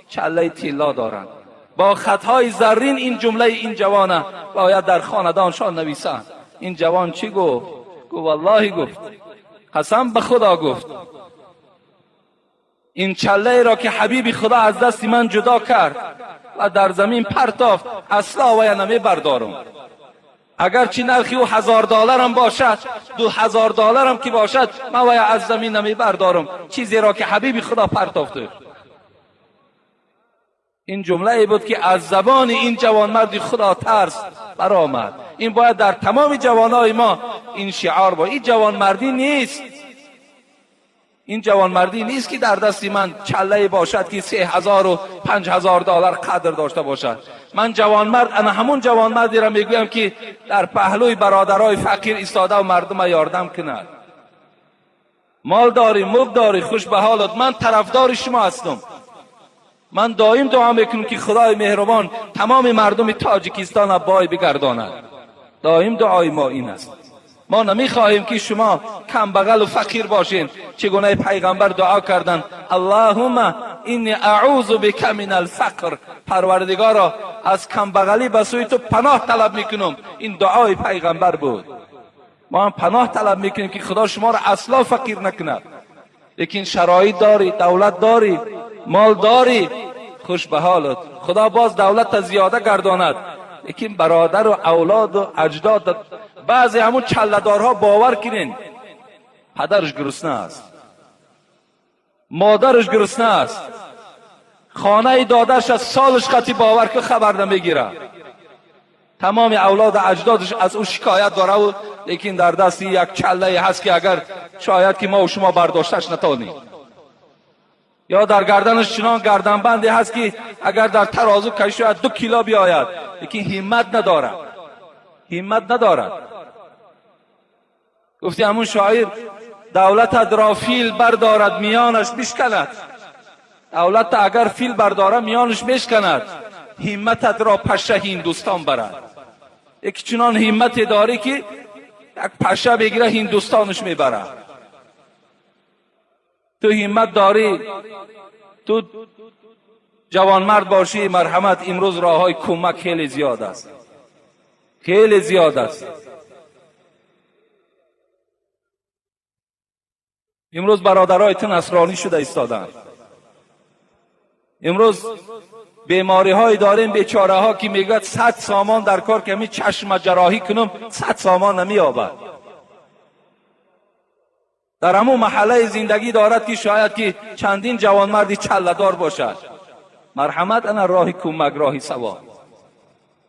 چله طلا دارند با خطهای زرین این جمله این جوانه باید در خاندانشان نویسند. این جوان چی گفت؟ گفت والله، گفت قسم به خدا، گفت این چله را که حبیب خدا از دست من جدا کرد و در زمین پرتافت، اصلا و نمی بردارم. اگر چی نرخی او $1000 هم باشد، $2000 هم که باشد، من وای از زمین نمی بردارم چیزی را که حبیب خدا پرتافته. این جمله ای بود که از زبان این جوانمرد خدا ترس برآمد. این باید در تمام جوانای ما این شعار باشه. این جوانمردی نیست، این جوانمردی نیست که در دست من چله باشد که $3000 و $5000 قدر داشته باشد. من جوانمرد، انا همون جوانمردی را میگویم که در پهلوی برادرای فقیر ایستاده و مردم یاردم کند. مال داری، ملک داری، خوش به حالت، من طرفدار شما هستم. من دائم دعا میکنم که خدای مهربان تمام مردم تاجیکستان بای بگرداند. دائم دعای ما این است. ما نمیخواهیم که شما کم بغل و فقیر باشین. چگونه پیغمبر دعا کردند اللهم انی اعوذ بک من الفقر، پروردگارا از کم بغلی به سوی تو پناه طلب میکنم. این دعای پیغمبر بود. ما هم پناه طلب میکنیم که خدا شما را اصلا فقیر نکند. لیکن شرایط داری، دولت داری، مال داری، خوش به حالت، خدا باز دولت زیاده گرداند. لیکن برادر و اولاد و اجداد، بعضی همون چله‌دارها باور کنین پدرش گرسنه است، مادرش گرسنه است، خانه دادرش از سالش خطی باور که خبر نمیگیره، تمام اولاد و اجدادش از او شکایت داره و لیکن در دستی یک چله هست که اگر شاید که ما و شما برداشتش نتونیم، یا در گردنش چنان گردنبندی هست که اگر در ترازو کشی 2 کیلو بیاید، لیکن همت ندارد، همت ندارد. گفتی همون شاعر دولت را فیل بردارد میانش بشکند، دولت اگر فیل برداره میانش بشکند، همتت را پشه هندوستان برد. یک چنان همت داری که یک پشه بگیره هندوستانش میبره. تو همت داری، تو جوانمرد باشی، مرحمت. امروز راه های کمک خیلی زیاد است، خیلی زیاد است. امروز برادرایتون نصرانی شده ایستادن. امروز بیماری های داریم، بیچاره ها که میگوید 100 سامان در کار که می چشم جراحی کنم 100 سامان نمییابد. در همون محله زندگی دارد که شاید که چندین جوانمردی چله‌دار باشد. مرحمت، انا راه کمک، راه ثواب.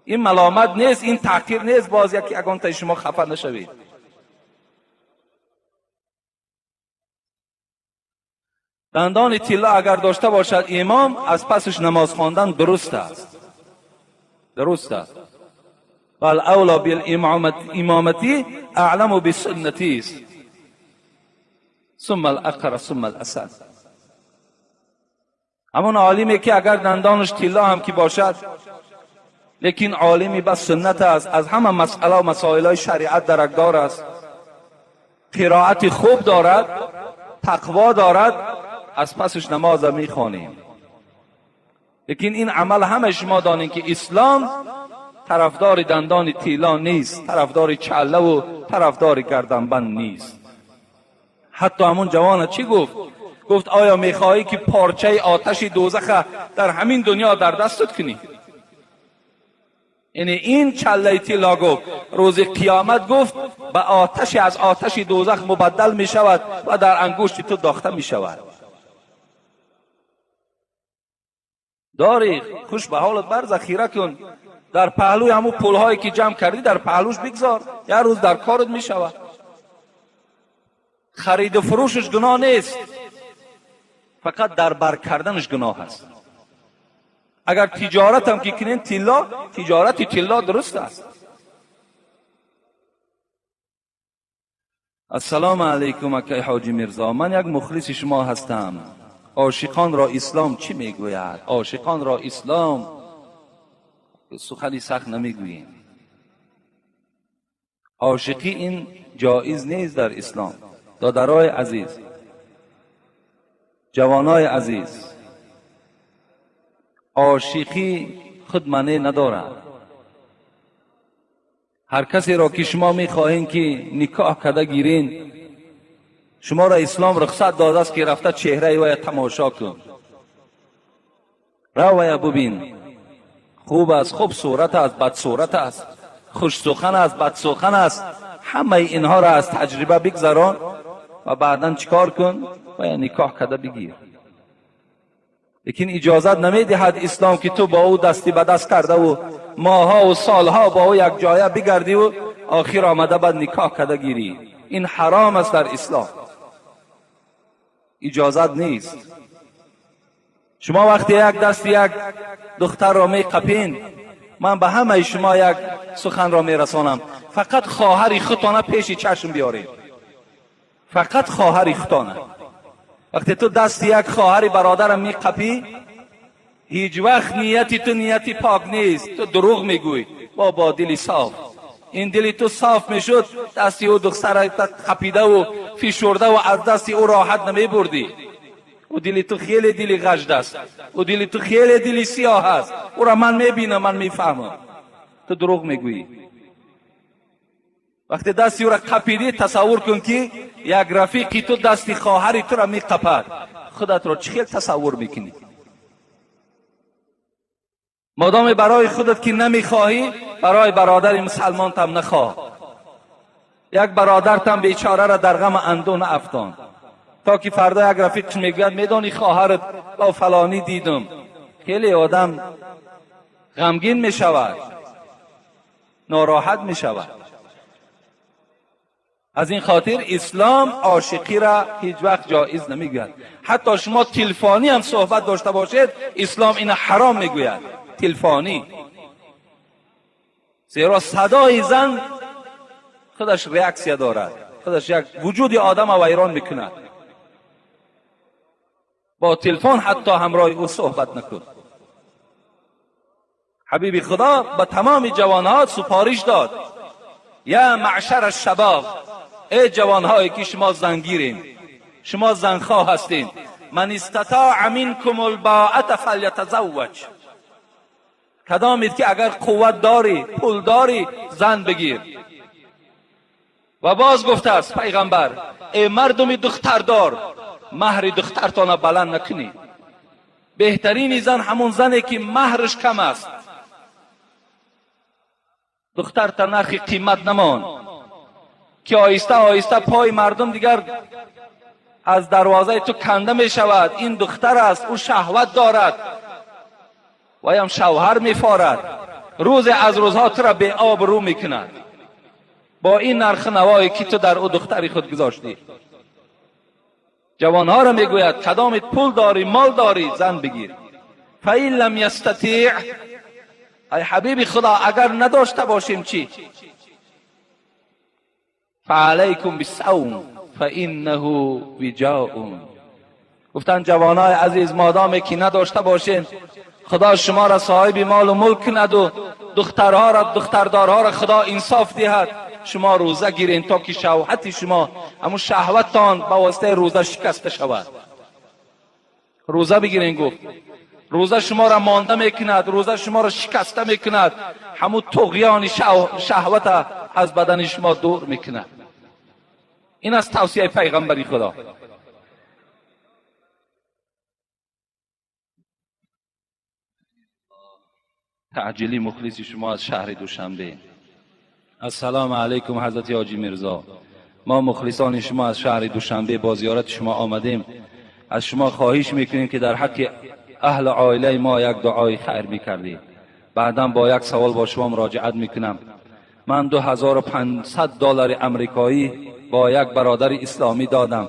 این ملامت نیست، این تحقیر نیست، باز یکان تا شما خفه نشوید. دندان طلا اگر داشته باشد امام، از پسش نماز خواندن درست است، درست است. و الاولا بالامامتی اعلم بسنتی است، ثم الاقر ثم الاسد. همون عالمی که اگر دندانش طلا هم که باشد لیکن عالمی بس سنت است، از همه مسئله و مسائل های شریعت درکدار است، قرائت خوب دارد، تقوا دارد، از پسش نماز میخوانیم. لیکن این عمل همه شما دانید که اسلام طرفدار دندان طلا نیست، طرفدار چله و طرفدار گردنبند نیست. حتی همون جوان چی گفت؟ گفت آیا میخواهی که پارچه آتش دوزخ در همین دنیا در دستت کنی؟ یعنی این چله طلا گفت روز قیامت گفت به آتش از آتش دوزخ مبدل می شود و در انگشت تو داخته می شود. داری خوش به حالت بر ذخیره کن، در پهلوی همون پولهایی که جمع کردی در پهلوش بگذار، یه روز در کارت می شود. خرید و فروشش گناه نیست، فقط در بر کردنش گناه است. اگر تجارت هم که کنین طلا، تجارت طلا درست است. السلام علیکم اکای حاجی میرزا، من یک مخلص شما هستم. عاشقان را اسلام چی میگوید؟ عاشقان را اسلام سخنی سخت نمیگوییم. عاشقی این جایز نیست در اسلام. دادرای عزیز، جوانای عزیز، عاشقی خود معنی ندارد. هر کسی را که شما میخواهین که نکاح کرده گیرین، شما را اسلام رخصت داده است که رفته چهره وی تماشا کن، رو وی ببین، خوب است، خوب صورت است، بد صورت است، خوش سخن است، بد سخن است، همه اینها را از تجربه بگذران و بعدا چیکار کن؟ و نکاح کرده بگیر. لیکن اجازت نمیدهد اسلام که تو با او دستی به دست کرده و ماها و سالها با او یک جایه بگردی و آخر آمده بعد نکاح کرده گیری. این حرام است در اسلام، اجازت نیست. شما وقتی یک دست یک دختر را میقپین، من به همه شما یک سخن را میرسانم، فقط خواهر خودتان پیش چشم بیارید، فقط خواهر خودتان. وقتی تو دست یک خواهر برادر میقپی، هیچ وقت نیتی تو نیتی پاک نیست، تو دروغ میگوی با دلی صاف. این دلی تو صاف میشد، دستی او دختر قپیده و فشرده و از دستی او راحت نمیبردی. او دلی تو خیلی دلی غجد است، او دلی تو خیلی دلی سیاه است، او را من میبینم، من میفهمم. تو دروغ میگویی. وقتی دستی او را قپیدی، تصور کن که یک رفیقی تو دستی خواهری تو را میقپد، خودت را چه خیلی تصور میکنی؟ مادام برای خودت که نمیخواهی، برای برادر مسلمان تم نخواه. یک برادر تم بیچاره را در غم اندوه نافتان، تا که فردا یک رفیقش میگوید میدانی خواهرت با فلانی دیدم، خیلی آدم غمگین میشود، ناراحت میشود. از این خاطر اسلام عاشقی را هیچ وقت جایز نمیگوید. حتی شما تلفنی هم صحبت داشته باشید، اسلام این حرام میگوید. تلفنی، زیرا صدای زن خودش ریاکسیا دارد، خودش یک وجود آدم را ویران میکند. با تلفن حتی همراه او صحبت نکن. حبیب خدا به تمام جوانها سپارش داد: یا معشر الشباب، ای جوانهایی که شما زنگیرین، شما زنخواه هستین، من استطاع منکم الباءة فلیتزوج. کدامید که اگر قوت داری، پول داری، زن بگیر. و باز گفته است پیغمبر: ای مردم دختردار، مهر دخترتان بلند نکنی. بهترین زن همون زنی که مهرش کم است. دختر تا نرخ قیمت نمان که آیسته آیسته پای مردم دیگر از دروازه تو کنده می شود. این دختر است، او شهوت دارد و هم شوهر می فارد، روز از روزها تو را به آب رو می کند با این نرخ نوایی که تو در او دختری خود گذاشتی. جوانها را می گوید کدامت پول داری، مال داری، زن بگیر. فإن لم یستطیع ای حبیب خدا اگر نداشته باشیم چی؟ فعلیکم بالصوم فانه وجاء. گفتن جوانای عزیز مادامی که نداشته باشین، خدا شما را صاحب مال و ملک ندو، دختردارها را خدا انصاف دهد، شما روزه گیرین تا که شهوت شما، همون شهوتتان با واسطه روزه شکسته شود. روزه بگیرین. گفت روزه شما را مانده میکند، روزه شما را شکسته میکند، همون طغیان شهوت از بدن شما دور میکند. این از توصیه پیغمبری خدا. تعجیلی مخلص شما از شهر دوشنبه. السلام علیکم حضرت حاجی میرزا، ما مخلصان شما از شهر دوشنبه با زیارت شما آمدیم. از شما خواهش میکنیم که در حق اهل عائله ما یک دعای خیر میکردید. بعدا با یک سوال با شما مراجعت میکنم. من $2500 امریکایی با یک برادر اسلامی دادم.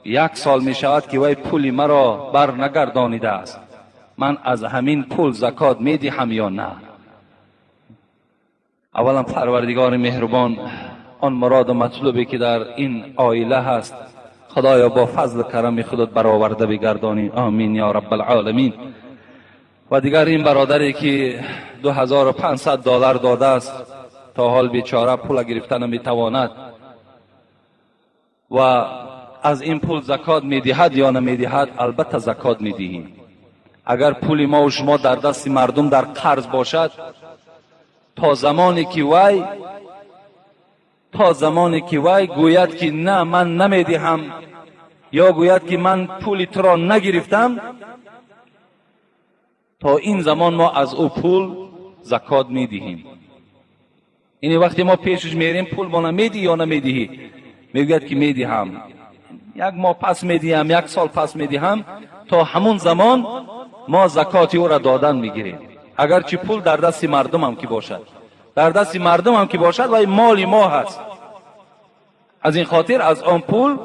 1 سال میشود که وی پول مرا بر نگردانیده است. من از همین پول زکات میدهم یا نه؟ اولا پروردگار مهربان آن مراد و مطلوبی که در این عائله هست خدایا با فضل کرم خودت برآورده بگردانی. آمین یا رب العالمین. و دیگر این برادری که $2500 داده است، تا حال بیچاره پول گرفتن نمیتواند و از این پول زکات میدهد یا نمیدهد؟ البته زکات میدهیم. اگر پول ما و شما در دست مردم در قرض باشد، تا زمانی که وی گوید که نه من نمیدهم یا گوید که من پول تو را نگرفتم، تا این زمان ما از او پول زکات میدهیم. این وقتی ما پیشش میریم پول ما نمیدی یا نمیدهی؟ میگوید که میدهم. 1 ماه پس میدهم، 1 سال پس میدهم. تا همون زمان ما زکات او را دادن میگیریم. اگرچه پول در دست مردم هم که باشد، و مال ما هست. از این خاطر از آن پول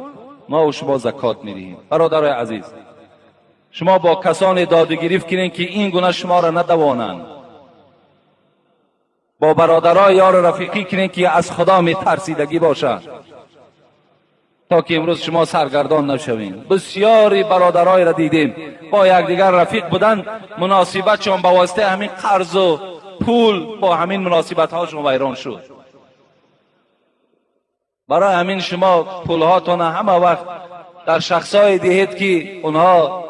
ما و شما زکات میدهیم. برادرای عزیز، شما با کسان داد و گریفت کنین که این گونه شما را ندوانند. با برادرای یار رفیقی کنین که از خدا میترسیدگی باشد، تا که امروز شما سرگردان نشوین. بسیاری برادرای را دیدیم با یکدیگر رفیق بودن، مناسبتشون با واسطه همین قرض و پول با همین مناسبت هاشون ویران شد. برای همین شما پولهاتون همه وقت در شخصای دهید که اونها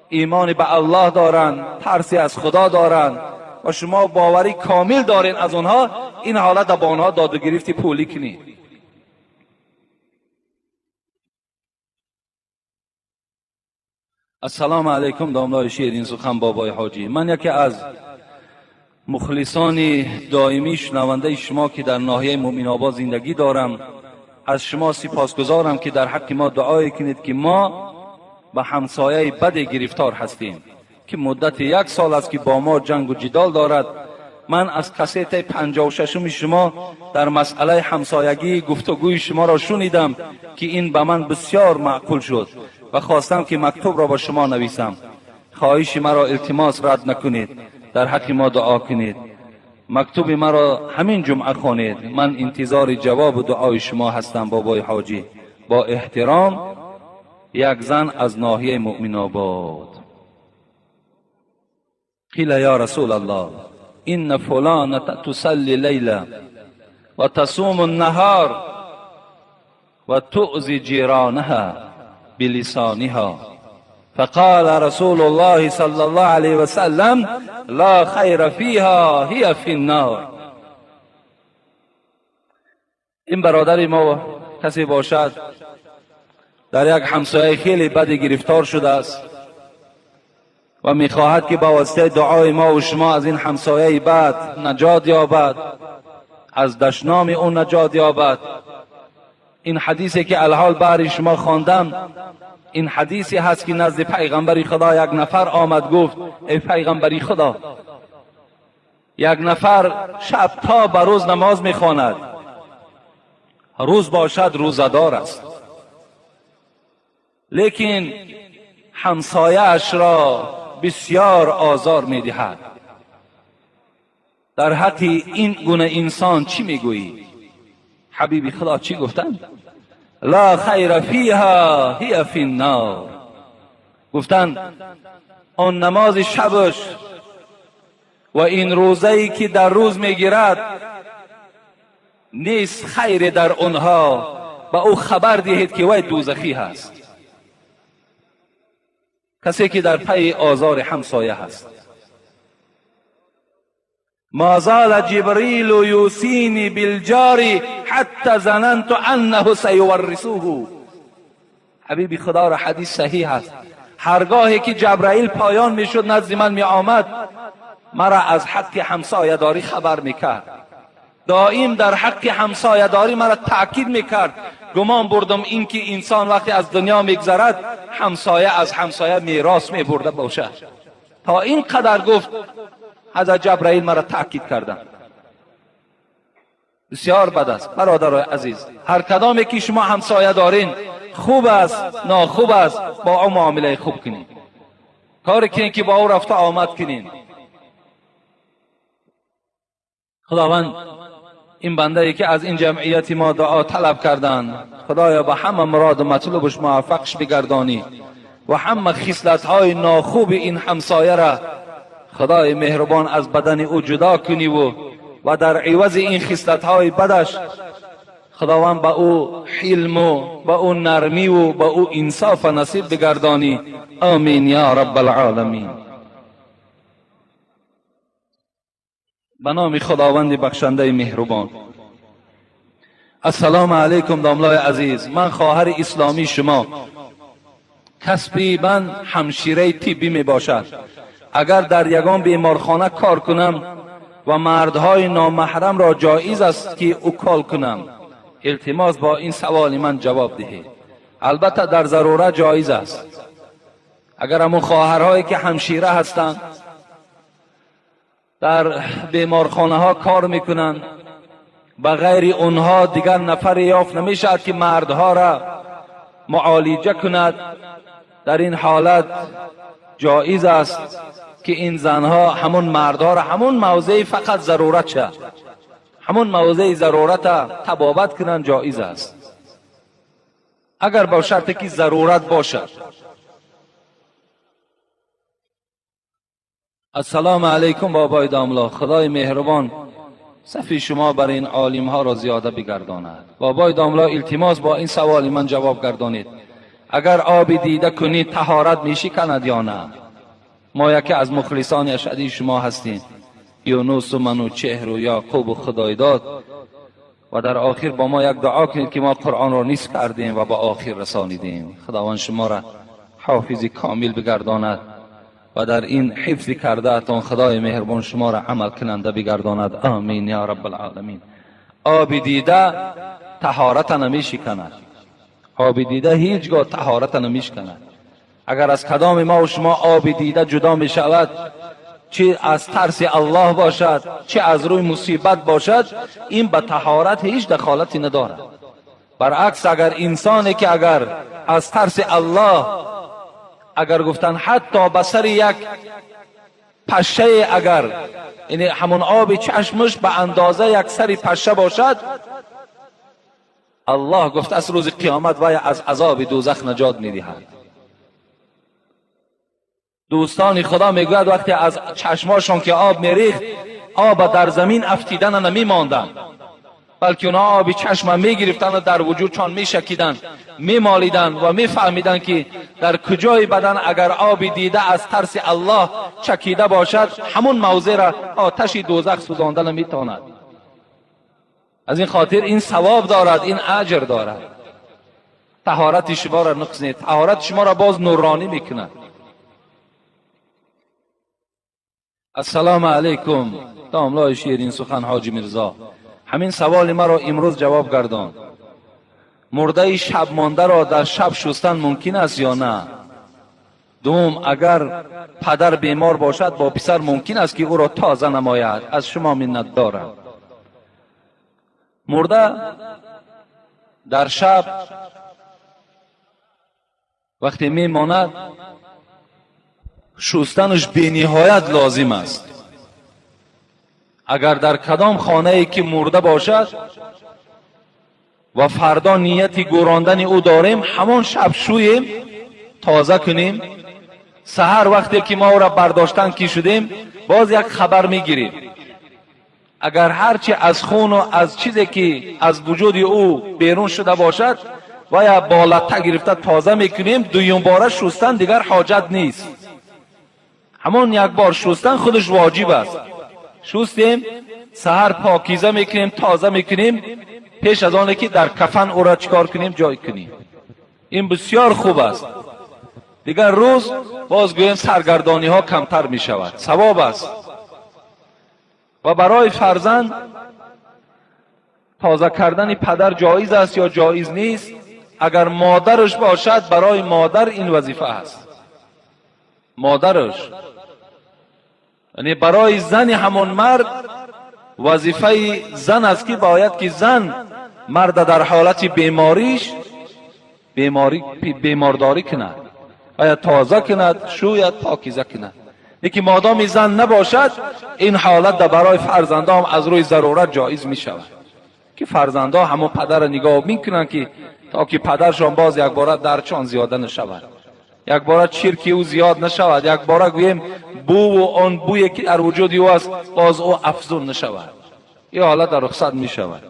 ایمان به الله دارن، ترسی از خدا دارن و شما باوری کامل دارین از اونها. این حالت با اونها داد و گرفت پولی کنید. السلام علیکم دامدار شیرین سخن بابای حاجی. من یکی از مخلصان دائمی شنونده شما که در ناحیه مومن آباد زندگی دارم، از شما سپاسگزارم که در حق ما دعای کنید که ما به همسایه بد گرفتار هستیم که مدت 1 سال است که با ما جنگ و جدال دارد. من از کسیت 56 شما در مسئله همسایگی گفتگوی شما را شنیدم که این به من بسیار معقول شد و خواستم که مکتوب را با شما نویسم. خواهش مرا التماس رد نکنید، در حق ما دعا کنید. مکتوب مرا همین جمعه خوانید. من انتظار جواب و دعای شما هستم بابای حاجی. با احترام، یک زن از ناحیه مؤمن آباد. قیل یا رسول الله این فلانه تصلی لیلا و تصوم النهار و تؤذی جیرانها بلسانها، فقال رسول الله صلی الله علیه وسلم لا خیر فیها هی فی النار. این برادر ما کسی باشد در یک همسایه خیلی بد گرفتار شده است و میخواهد که با واسطه دعای ما و شما از این همسایه بد نجات یابد، از دشنام اون نجات یابد. این حدیثی که الحال برای شما خواندم، این حدیثی هست که نزد پیغمبری خدا یک نفر آمد گفت ای پیغمبری خدا، یک نفر شب تا به روز نماز میخواند، روز باشد روزدار است، لیکن همسایه اش را بسیار آزار میدهد. در حق این گونه انسان چی میگویی؟ حبیب خدا چی گفتند؟ لا خیر فیها هی فی النار. گفتند آن نماز شبش و این روزه‌ای که در روز میگیرد نیست خیر در آنها، با او خبر دهید که وی دوزخی هست. کسی که در پی آزار همسایه هست. ما زال جبریل یوصینی بالجار حتی ظننت انه سیورثه. حبیب خدا را حدیث صحیح است. هرگاهی که جبرائیل پایان میشد نزد من می آمد، مرا از حق همسایه داری خبر میکرد. دائم در حق همسایه داری مرا تاکید میکرد. گمان بردم این که انسان وقتی از دنیا میگذرد همسایه از همسایه میراث میبرده باشد. تا این قدر گفت حضرت جبرائیل مرا تاکید کردند. بسیار بد است برادرای عزیز. هر کدامی که شما همسایه دارین، خوب است ناخوب است، با او معامله خوب کنین، کاری کنین که با او رفت آمد کنین. خداوند این بنده ای که از این جمعیت ما دعا طلب کردند، خدایا به همه مراد و مطلوبش موفقش بگردانی و همه خصلت های ناخوب این همسایه را خدای مهربان از بدن او جدا کنی و در عوض این خصلت های بدش خداوند با او حلم و با او نرمی و با او انصاف نصیب بگردانی. آمین یا رب العالمین. به نام خداوند بخشنده مهربان. السلام علیکم داملای عزیز. من خواهر اسلامی شما، کسبی من همشیره طبی می باشد. اگر در یگان بیمارخانه کار کنم و مردهای نامحرم را جایز است که اوکال کنم؟ التماس با این سوال من جواب دهید. البته در ضرورت جایز است. اگر همون خواهرهایی که همشیره هستند در بیمارخانه ها کار میکنند، بغیر اونها دیگر نفر یافت نمیشد که مردها را معالجه کند، در این حالت جایز است که این زنها همون مردها را همون موضع فقط ضرورت شد، همون موضع ضرورت طبابت کنند، جایز است. اگر با شرطی که ضرورت باشد. السلام علیکم بابای داملا. خدای مهربان صفی شما بر این عالم ها را زیاده بگرداند. بابای داملا التماس با این سوال من جواب گردانید. اگر آب دیده کنید طهارت میشی کند یا نه؟ ما یکی از مخلصان اشهدی شما هستیم، یونس و منوچهر و یعقوب و خدایداد، و در آخر با ما یک دعا کنید که ما قرآن را نیست کردیم و با آخر رسانیدیم. خداوند شما را حافظ کامل بگرداند و در این حفظ کرده اتان خدای مهربان شما را عمل کننده بگرداند. آمین یا رب العالمین. آب دیده طهارت نمیشکند. آب دیده هیچگاه طهارت نمیشکند. اگر از کدام ما و شما آب دیده جدا می شود، چه از ترس الله باشد چه از روی مصیبت باشد، این به طهارت هیچ دخالتی ندارد. برعکس اگر انسانی که اگر از ترس الله، اگر گفتن حتی به سر یک پشه، اگر یعنی همون آب چشمش به اندازه یک سری پشه باشد، الله گفته از روز قیامت وی از عذاب دوزخ نجات می‌دهد. دوستان خدا میگوید وقتی از چشماشون که آب میریخت، آب در زمین افتیدن نمیماندن، بلکه اونا آب چشم میگرفتن و در وجودشان میشکیدن، میمالیدن و میفهمیدن که در کجای بدن اگر آب دیده از ترس الله چکیده باشد، همون موضع را آتش دوزخ سوزانده نمیتواند. از این خاطر این ثواب دارد، این اجر دارد. طهارت شما را نقص نیست، طهارت شما را باز نورانی میکند. السلام علیکم داملای شیرین سخن حاجی مرزا. همین سوال مرا امروز جواب گردان. مرده شب مانده را در شب شستن ممکن است یا نه؟ دوم، اگر پدر بیمار باشد با پسر ممکن است که او را تازه نماید؟ از شما منت دارم. مرده در شب وقتی میماند شستنش بی نهایت لازم است. اگر در کدام خانه ای که مرده باشد و فردا نیتی گوراندن او داریم، همان شب شویم، تازه کنیم. سحر وقتی که ما او را برداشتن کی شدیم، باز یک خبر میگیریم. اگر هرچی از خون و از چیزی که از وجود او بیرون شده باشد و یا بالته گرفته تازه میکنیم، دویم باره شستن دیگر حاجت نیست. همان یک بار شستن خودش واجب است. شستیم، سحر پاکیزه میکنیم، تازه میکنیم، پیش از آنه که در کفن او را چکار کنیم، جای کنیم. این بسیار خوب است. دیگر روز باز گویم سرگردانی ها کمتر می شود. ثواب است. و برای فرزند تازه کردن پدر جایز است یا جایز نیست؟ اگر مادرش باشد، برای مادر این وظیفه است. مادرش، یعنی برای زن همون مرد وظیفه زن است که باید که زن مرد در حالت بیمارداری کند، باید تازه کند، شوید، پاکیزه کند. لیکن مادام زن نباشد، این حالت در برای فرزندان از روی ضرورت جایز می شود که فرزندان همون پدر را نگاه میکنند که تا که پدرشان باز یک بار درچان زیاده نشود، یک بار چرکی او زیاد نشود، یک بار گویم بو و آن بویی که در وجود او است باز او افزون نشود. این حالت در رخصت می شود.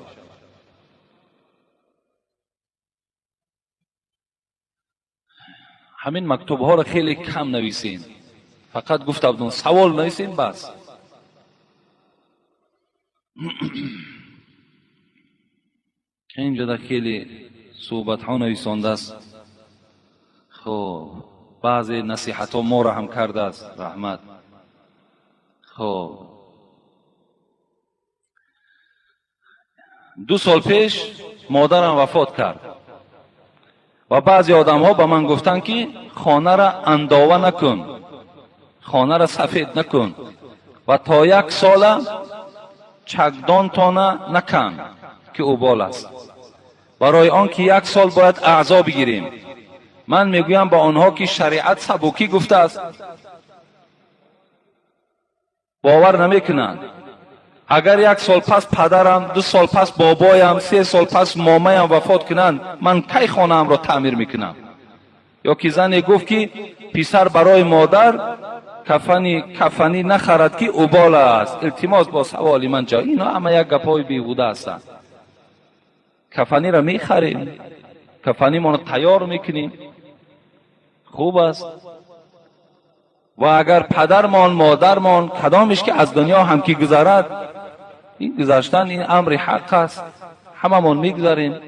همین مکتوب ها را خیلی کم نویسین، فقط گفته بودم سوال نویسین بس. اینجا در خیلی صحبت ها نویسانده است. خب بعضی نصیحت ها ما را هم کرده است رحمت. خب 2 سال پیش مادرم وفات کرد و بعضی آدم ها به من گفتن که خانه را انداوه نکن، خانه را سفید نکن و تا 1 سال چکدان تانه نکن که اوبال است. برای آن که 1 سال باید اعضا بگیریم. من میگویم با آنها که شریعت سبکی گفته است باور نمیکنند. اگر 1 سال پس پدرم، 2 سال پس بابایم، 3 سال پس مامایم وفات کنند، من کی خانه ام را تعمیر میکنم؟ یا که زنی گفت که پسر برای مادر کفنی نخرد که اوبال است. التماس با سوال من جا، اینا همه یک گپای بیهوده هستند. کفنی را میخریم، کفنی ما تیار میکنیم، خوب است. و اگر پدرمان، مادرمان کدامش که از دنیا هم که گذرد، این گذشتن این امر حق است، هممون میگذاریم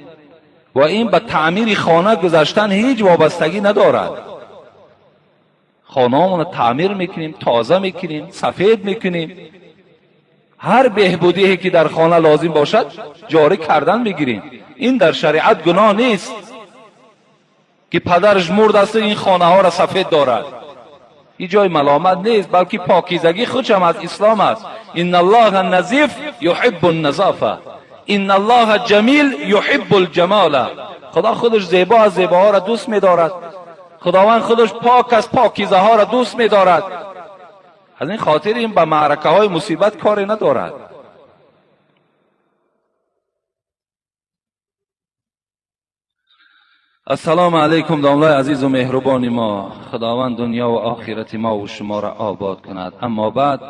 و این به تعمیر خانه گذشتن هیچ وابستگی ندارد. خانه همون تعمیر میکنیم، تازه میکنیم، سفید میکنیم، هر بهبودی که در خانه لازم باشد جاری کردن میگیریم. این در شریعت گناه نیست که پدرش مرد است این خانه ها را سفید دارد. این جای ملامت نیست، بلکه پاکیزگی خودش هم از اسلام است. ان الله نظیف یحب النظافه، ان الله جمیل یحب الجمال. خدا خودش زیبا از زیباها را دوست می‌دارد. خداوند خودش پاک از پاکیزه ها را دوست می‌دارد. از این خاطر این به معرکه های مصیبت کاری ندارد. السلام علیکم داملای عزیز و مهربان ما. خداوند دنیا و آخرت ما و شما را آباد کند. اما بعد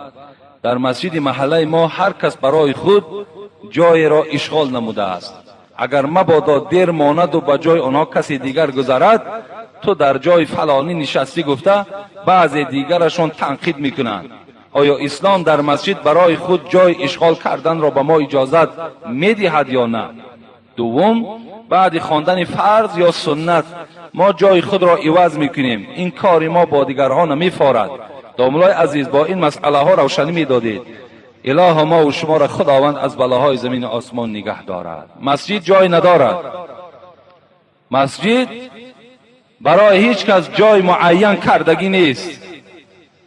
در مسجد محله ما هر کس برای خود جای را اشغال نموده است. اگر مبادا دیر ماند و به جای آنها کسی دیگر گذرد، تو در جای فلانی نشستی گفته بعضی دیگرشون تنقید میکنند. آیا اسلام در مسجد برای خود جای اشغال کردن را به ما اجازت میدهد یا نه؟ دوم، بعد خواندن فرض یا سنت ما جای خود را عوض میکنیم. این کار ما با دیگرها نمیفارد. داملای عزیز با این مسئله ها روشنی میدادید. اله ما و شما را خداوند از بلاهای زمین و آسمان نگه دارد. مسجد جای ندارد. مسجد برای هیچ کس جای معین کردگی نیست.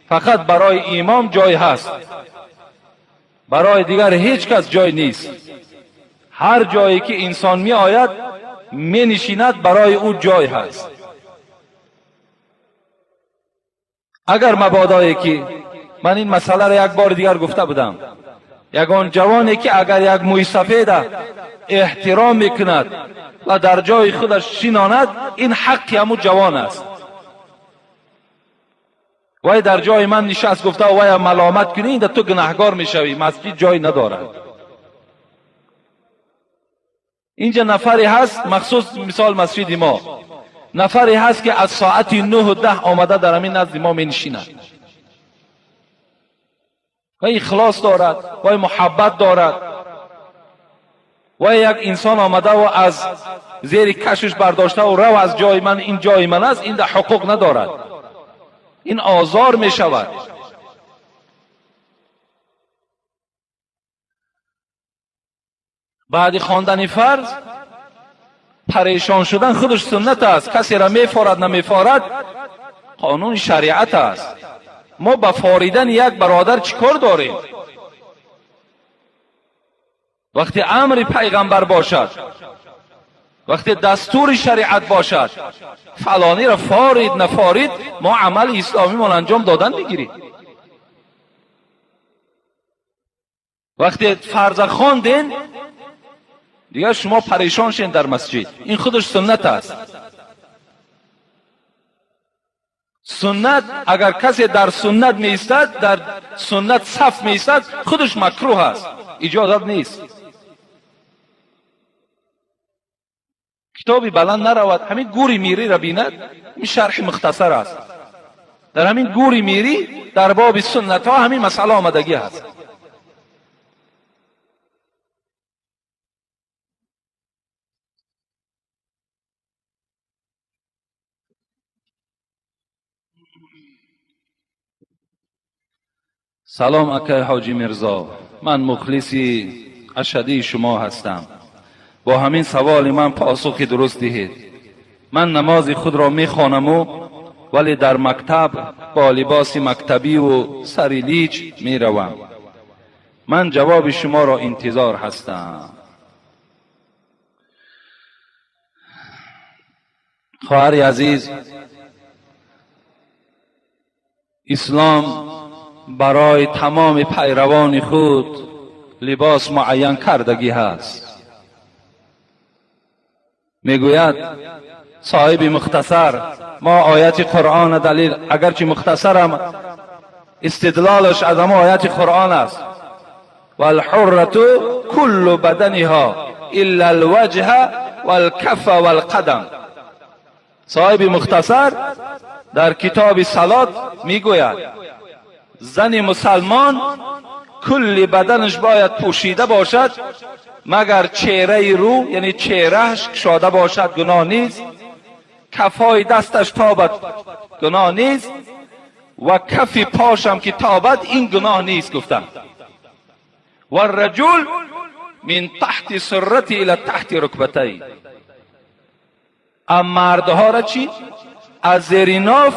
فقط برای امام جای هست، برای دیگر هیچ کس جای نیست. هر جایی که انسان می آید می نشیند برای او جای هست. اگر مبادایی که من این مسئله را یک بار دیگر گفته بودم، یگان جوانی که اگر یک موی سفید احترام میکند و در جای خودش شیناند، این حق همون جوان است. وای در جای من نشست گفته وای ملامت کنی در تو گناهگار میشوی، مسجد جای ندارد. اینجا نفری هست، مخصوص مثال مسجد ما، نفری هست که از ساعت 9 و 10 آمده در همین نزد ما می نشیند. وای اخلاص دارد، وای محبت دارد. وای یک انسان آمده و از زیر کشش برداشته و رو از جای من، این جای من است، این در حقوق ندارد، این آزار می شود. بعد خواندن فرض پریشان شدن خودش سنت است. کسی را میفارد نمیفارد قانون شریعت است. ما با فاریدن یک برادر چیکار داریم؟ وقتی امر پیغمبر باشد، وقتی دستور شریعت باشد، فلانی را فارید نفارید، ما عمل اسلامی ما انجام دادن بگیریم. وقتی فرض خواندین دیگر شما پریشان شین در مسجد، این خودش سنت است. سنت اگر کسی در سنت می ایستد، در سنت صف می ایستد، خودش مکروه است، اجازت نیست. کتابی بلند نرود، همین گوری میری را بیند، این شرح مختصر است. در همین گوری میری در باب سنت ها همین مسئله آمدگی است. سلام اکای حاجی مرزا، من مخلصی اشدی شما هستم. با همین سوال من پاسخ درست دهید. من نماز خود را میخوانم ولی در مکتب با لباس مکتبی و سری لیچ میروم. من جواب شما را انتظار هستم. خواهر عزیز، اسلام برای تمام پیروان خود لباس معین کردگی هست. میگوید صاحب مختصر، ما آیت قرآن دلیل، اگرچه مختصرم استدلالش از ما آیت قرآن است، والحرة كل بدنها الا الوجه والکف والقدم. صاحب مختصر در کتاب صلات میگوید زن مسلمان کل بدنش باید پوشیده باشد مگر چهره رو، یعنی چهرهش کشاده باشد، گناه نیست. کفای دستش تابد، گناه نیست. و کف پاشم که تابد، این گناه نیست. گفتم و الرجل من تحت سرتی الى تحت رکبتی. اما مردها را چی؟ از زیر ناف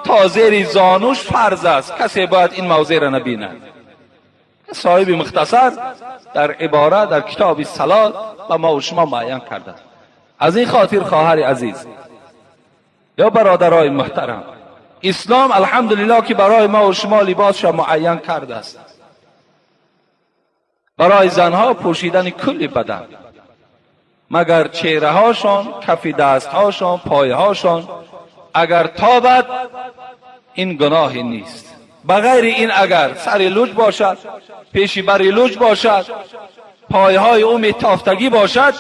تا زیر زانوش فرض است، کسی باید این موضع را نبیند. صاحب مختصر در عباره در کتاب صلات و ما و شما معین کرده. از این خاطر خواهر عزیز یا برادرای محترم، اسلام الحمدلله که برای ما و شما لباس را معین کرده است. برای زنها پوشیدن کل بدن مگر چهره هاشان، کف دست هاشان، پای هاشان اگر تابد این گناهی نیست. بغیر این اگر سر لوج باشد، پیشی بر لوج باشد، پایهای او تافتگی باشد،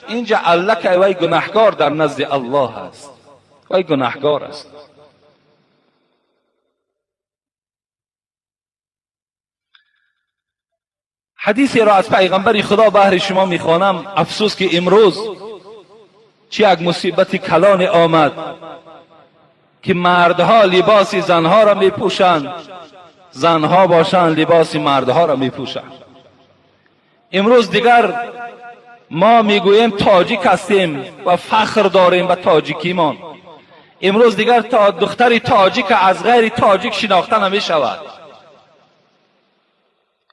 اینجا علک وی گناهگار در نزد الله است، وی گناهگار است. حدیثی را از پیغمبر خدا بهر شما میخوانم. افسوس که امروز چه یک مصیبت کلان آمد که مردها لباس زنها را میپوشند، زنها باشند لباس مردها را میپوشند. امروز دیگر ما میگوییم تاجیک هستیم و فخر داریم به تاجیکیمان. امروز دیگر تا دختر تاجیک از غیر تاجیک شناخته نمیشود.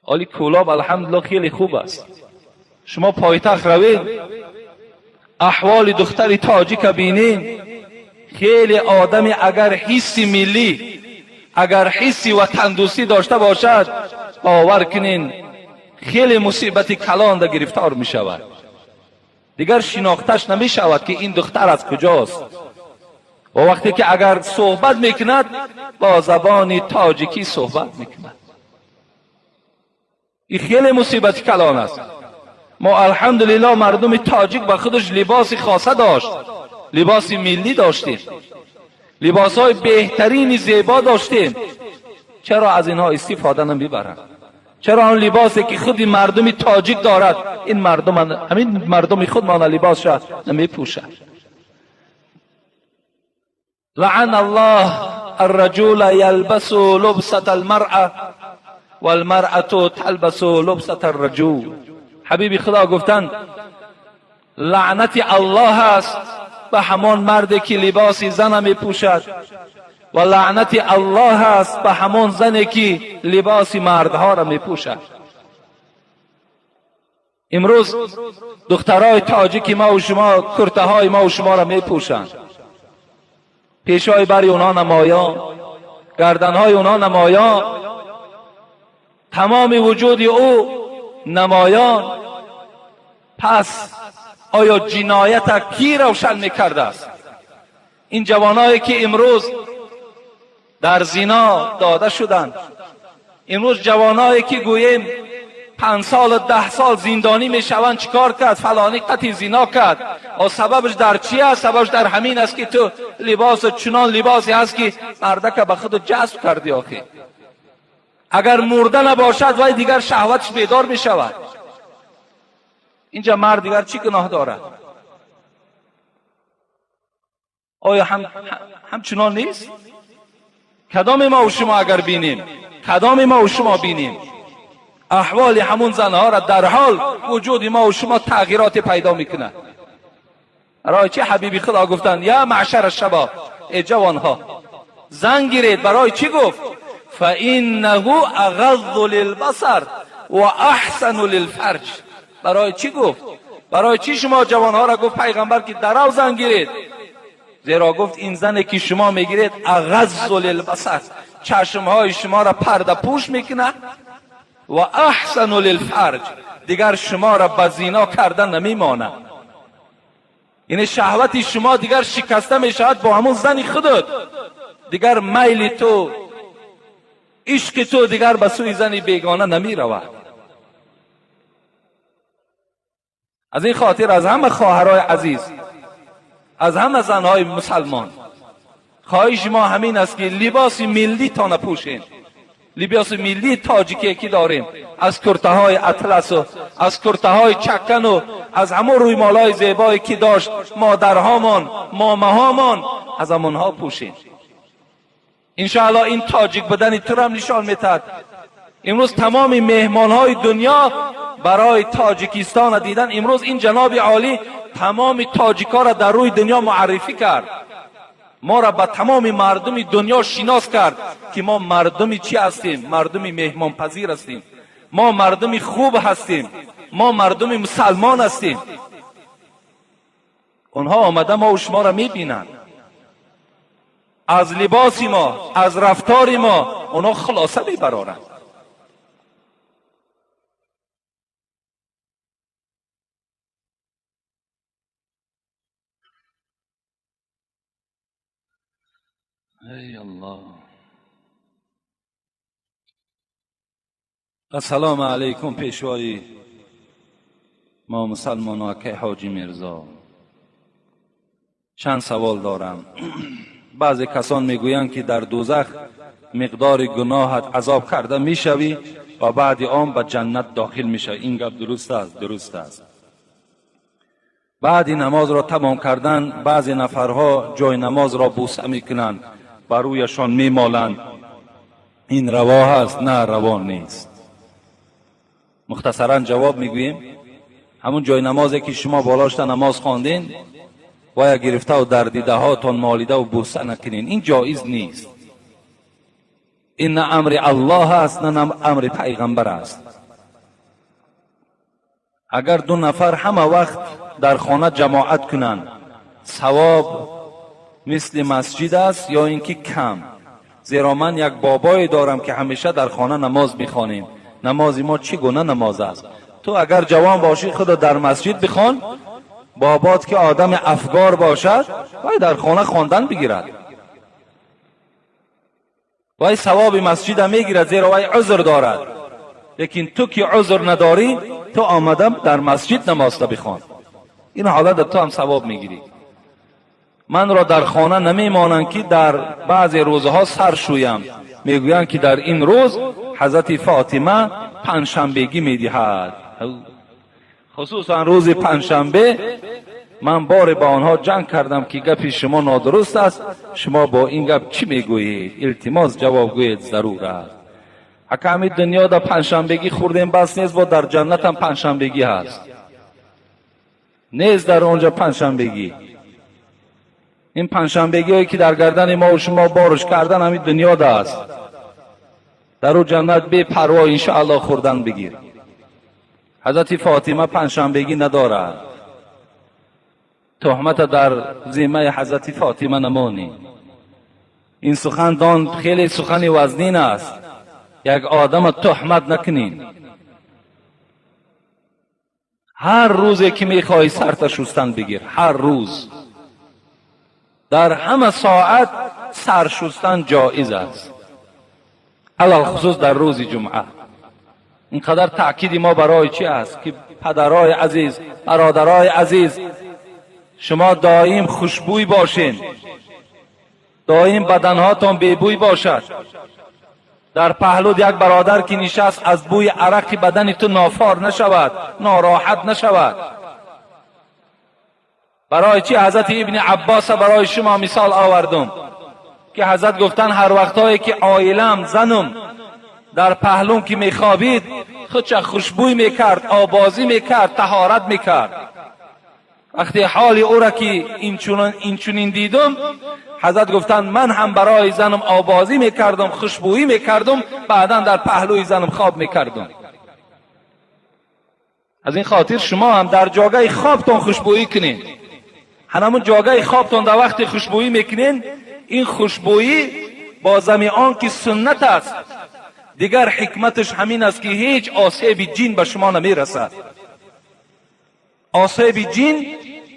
علی کولاب الحمدلله خیلی خوب است. شما پایتخت روید احوال دختر تاجیک بینین، خیلی آدمی اگر حسی ملی، اگر حسی وطن دوستی داشته باشد، باور کنین خیلی مصیبت کلان در گرفتار می شود. دیگر شناختش نمی شود که این دختر از کجاست. و وقتی که اگر صحبت میکند با زبان تاجیکی صحبت میکند. این خیلی مصیبت کلان است. ما الحمدلله مردم تاجیک با خودش لباس خاصه داشت، لباس ملی داشتیم، لباس های بهترین زیبا داشتیم. چرا از اینها استفاده نمیبرند؟ چرا آن لباسی که خود مردم تاجیک دارد این مردم، همین مردم خود ما لباس را نمیپوشند؟ لعن الله الرجل يلبس لبسة المرأة والمرأة تلبس لبسة الرجل. حبیب خدا گفتند لعنت الله است به همان مردی که لباس زن می پوشد و لعنت الله است به همان زنی که لباس مردها را می پوشد. امروز دخترای تاجیک ما و شما کرته های ما و شما را می پوشند، پیشای بری اونا نمایان، گردنهای اونا نمایان، تمام وجود او نمایان. پس آیا جنایت کی روشن میکرده است؟ این جوانایی که امروز در زنا داده شدند، امروز جوانایی که گوییم 5 سال و 10 سال زندانی میشوند، چیکار کرد؟ فلانی قتل زنا کرد. و سببش در چی است؟ سببش در همین است که تو لباس چنان لباسی هست که مردک به خود جذب کردی. آخه اگر مرده نباشد وای دیگر شهوتش بیدار میشود. اینجا مرد دیگر چی گناه دارد؟ آیا همچنان نیست؟ کدام ما و شما اگر بینیم، کدام ما و شما بینیم احوال همون زنها را در حال وجود ما و شما تغییرات پیدا میکنه. برای چی حبیب خدا گفتند یا معشر الشباب، ای جوانها زن گیرید. برای چی گفت؟ فانه اغض للبصر و احسن للفرج. برای چی گفت؟ برای چی شما جوانها را گفت پیغمبر که درو زن گیرید؟ زیرا گفت این زنی که شما میگیرید اغض للبصر، چشمهای شما را پرده پوش میکنه، و احسن للفرج، دیگر شما را به زنا کردن نمیمانه. یعنی شهوت شما دیگر شکسته میشود با همون زن خودت. دیگر میل تو، عشق تو دیگر به سوی زن بیگانه نمی رود. از این خاطر از همه خواهرای عزیز، از همه زنهای مسلمان خواهش ما همین است که لباس ملی تا نپوشین. لباس ملی تاجیکی که داریم، از کرته های اطلس و از کرته های چکن و از همون روی مالای زیبایی که داشت مادرهامان، مامهامان، از همونها پوشین. انشاءالله این تاجیک بدن تو هم نشان میتد. امروز تمام مهمان های دنیا برای تاجیکستان دیدن. امروز این جناب عالی تمام تاجیکا را در روی دنیا معرفی کرد، ما را به تمام مردم دنیا شناس کرد که ما مردمی چی هستیم؟ مردمی مهمان پذیر هستیم، ما مردمی خوب هستیم، ما مردمی مسلمان هستیم. اونها آمده ما و شما را میبینند، از لباس ما، از رفتار ما اونها خلاصه میبرارند. ای الله. السلام علیکم پیشوای ما مسلمان که حاجی میرزا. چند سوال دارم. بعضی کسان میگویند که در دوزخ مقدار گناهت عذاب کرده میشوی و بعد آن به جنت داخل میشوی. این گپ درست است؟ درست است. بعد نماز را تمام کردن بعضی نفرها جای نماز را بوسه میکنند، بر رویشان میمالند. این روا است؟ نه، روا نیست. مختصرا جواب میگوییم همون جای نمازی که شما بالاش نماز خواندین و گرفته و در دیده هاتون مالیده و بوسه نکنین، این جایز نیست. این نه امر الله است نه امر پیغمبر است. اگر دو نفر همه وقت در خانه جماعت کنند ثواب مثل مسجد است یا اینکه کم؟ زیرا من یک بابای دارم که همیشه در خانه نماز میخوانیم، نماز ما چگونه نماز است. تو اگر جوان باشی خود در مسجد بخوان، بابات که آدم افگار باشد وای در خانه خواندن بگیرد، وای ثواب مسجد هم میگیرد زیرا وای عذر دارد. لیکن تو که عذر نداری، تو آمدم در مسجد نماز بخوان، این حالت تو هم ثواب میگیری. من را در خانه نمیمانند که در بعضی روزها سر شویم، میگویند که در این روز حضرت فاطمه پنجشنبگی میدهد. خصوصا روز پنجشنبه من بار با آنها جنگ کردم که گپ شما نادرست است، شما با این گپ چی میگویید؟ التماس جواب گویید ضرور است. حکم دنیا در پنجشنبگی خوردیم بس نیست، و در جنت هم پنجشنبگی هست، نیست در اونجا پنجشنبگی. این پنجشنبگی هایی که در گردن ما و شما بارش کردن همین دنیا است، در او جنت بی پروا انشاءالله خوردن بگیر. حضرت فاطمه پنجشنبگی ندارد، تهمت در ذمه حضرت فاطمه نمانی. این سخن خیلی سخن وزنین است، یک آدم تهمت نکنین. هر روزی که میخوای سرت شستن بگیر، هر روز در همه ساعت سر شستن جایز است، علل خصوص در روز جمعه. اینقدر تأکید ما برای چی است که پدرای عزیز، برادرای عزیز، شما دائم خوشبوی باشین، دائم بدنهاتون بیبوی باشد. در پهلو یک برادر که نشست از بوی عرق بدن تو نافار نشود، ناراحت نشود. برای چی حضرت ابن عباس برای شما مثال آوردم که حضرت گفتن هر وقتایی که عائلم زنم در پهلوم که میخوابید خودش خوشبوی میکرد، آبازی میکرد، طهارت میکرد. وقتی حال او را که اینچنین دیدم، حضرت گفتن من هم برای زنم آبازی میکردم، خوشبویی میکردم، بعدا در پهلوی زنم خواب میکردم. از این خاطر شما هم در جاگه خوابتون خوشبویی کنین. همون جاگه خوابتون در وقت خوشبویی میکنین، این خوشبویی با زمیان که سنت است، دیگر حکمتش همین است که هیچ آسیب جین به شما نمیرسد. آسیب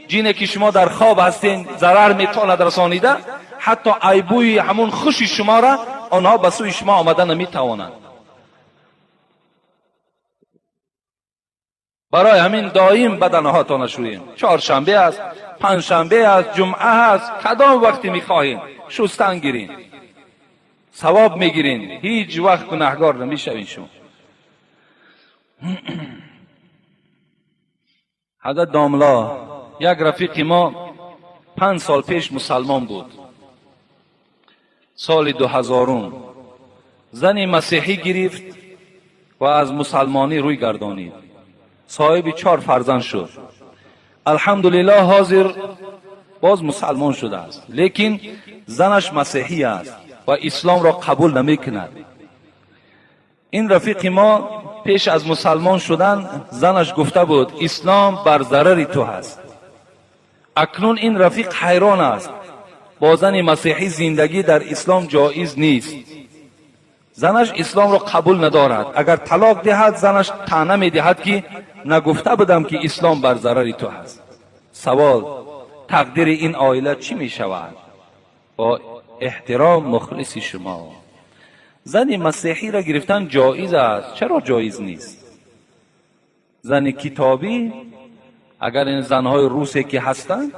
جینی که شما در خواب هستین ضرر میتواند رسانیده، حتی ایبوی همون خوشی شما را آنها به سوی شما آمده نمیتوانند. برای همین دائم بدنهاتان شوییم. چهارشنبه است، پنجشنبه است، جمعه است، کدام وقتی میخواهید شستن گیرین، ثواب میگیرین، هیچ وقت گناهگار نمیشوین شما. حضرت داملا یک رفیق ما 5 سال پیش مسلمان بود. سال 2000 زنی مسیحی گرفت و از مسلمانی روی گردانید. صاحب 4 فرزند شد. الحمدلله حاضر باز مسلمان شده است، لیکن زنش مسیحی است و اسلام را قبول نمی کند. این رفیق ما پیش از مسلمان شدن زنش گفته بود اسلام بر ضرر تو هست. اکنون این رفیق حیران است، با زن مسیحی زندگی در اسلام جایز نیست. زنش اسلام را قبول ندارد. اگر طلاق دهد زنش طعنه می دهد که نگفته بودم که اسلام بر ضرر تو هست. سوال تقدیر این عائله چی می شود؟ با احترام مخلص شما، زن مسیحی را گرفتن جایز است، چرا جایز نیست؟ زن کتابی، اگر این زنهای روسی که هستند،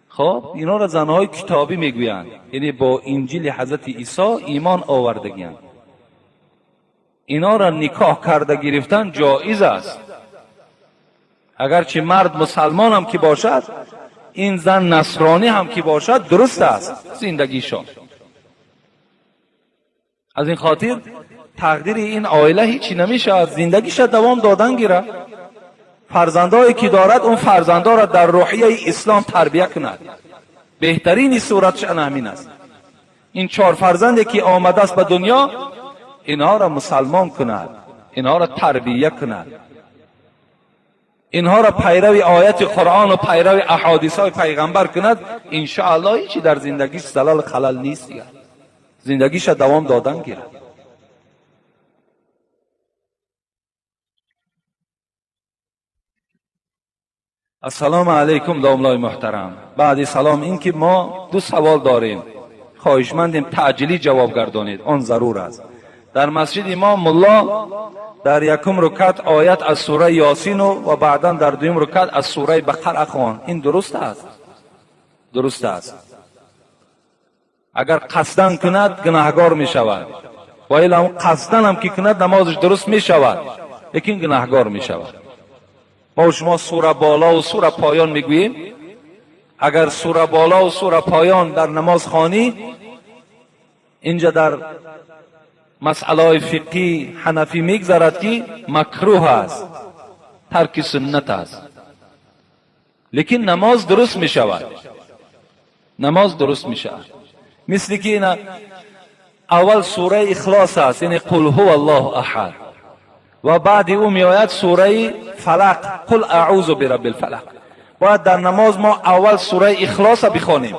خب اینا را زنهای کتابی میگویند، یعنی با انجیل حضرت عیسی ایمان آوردگیند، اینا را نکاح کرده گرفتن جایز است. اگرچه مرد مسلمان هم که باشد، این زن نصرانی هم که باشد، درست است زندگیشان. از این خاطر تقدیر این عائله هیچی نمیشه، زندگیش دوام دادن گیره. فرزندایی که دارد اون فرزندا را در روحیه اسلام تربیت کند. بهترین صورتش همین است. این 4 فرزندی که آمده است به دنیا، اینها را مسلمان کند، اینها را تربیت کند، اینها را پیرو آیت قرآن و پیرو احادیث های پیغمبر کند. ان شاء الله هیچی در زندگیش زلال خلل نیست، زندگیش دوام دادن گیرد. السلام علیکم داملای محترم. بعد سلام، این که ما دو سوال داریم، خواهشمندیم تعجیلی جواب گردانید، آن ضرور است. در مسجد امام ملا در یکم رکعت آیت از سوره یاسین و بعدا در دویم رکعت از سوره بقره خوان، این درست است؟ درست است. اگر قصدن کند گناهگار می شود، و الا قصدن هم که کند نمازش درست می شود، لیکن گناهگار می شود. ما شما سوره بالا و سوره پایان میگوییم. اگر سوره بالا و سوره پایان در نماز خوانی، اینجا در مسئله فقهی حنفی میگذرد که مکروه است، ترک سنت است، لیکن نماز درست می شود. نماز درست می شود. مثل که این اول سوره اخلاص است، یعنی قل هو الله احد، و بعد او می آید سوره فلق، قل اعوذ برب الفلق. باید در نماز ما اول سوره اخلاص بخوانیم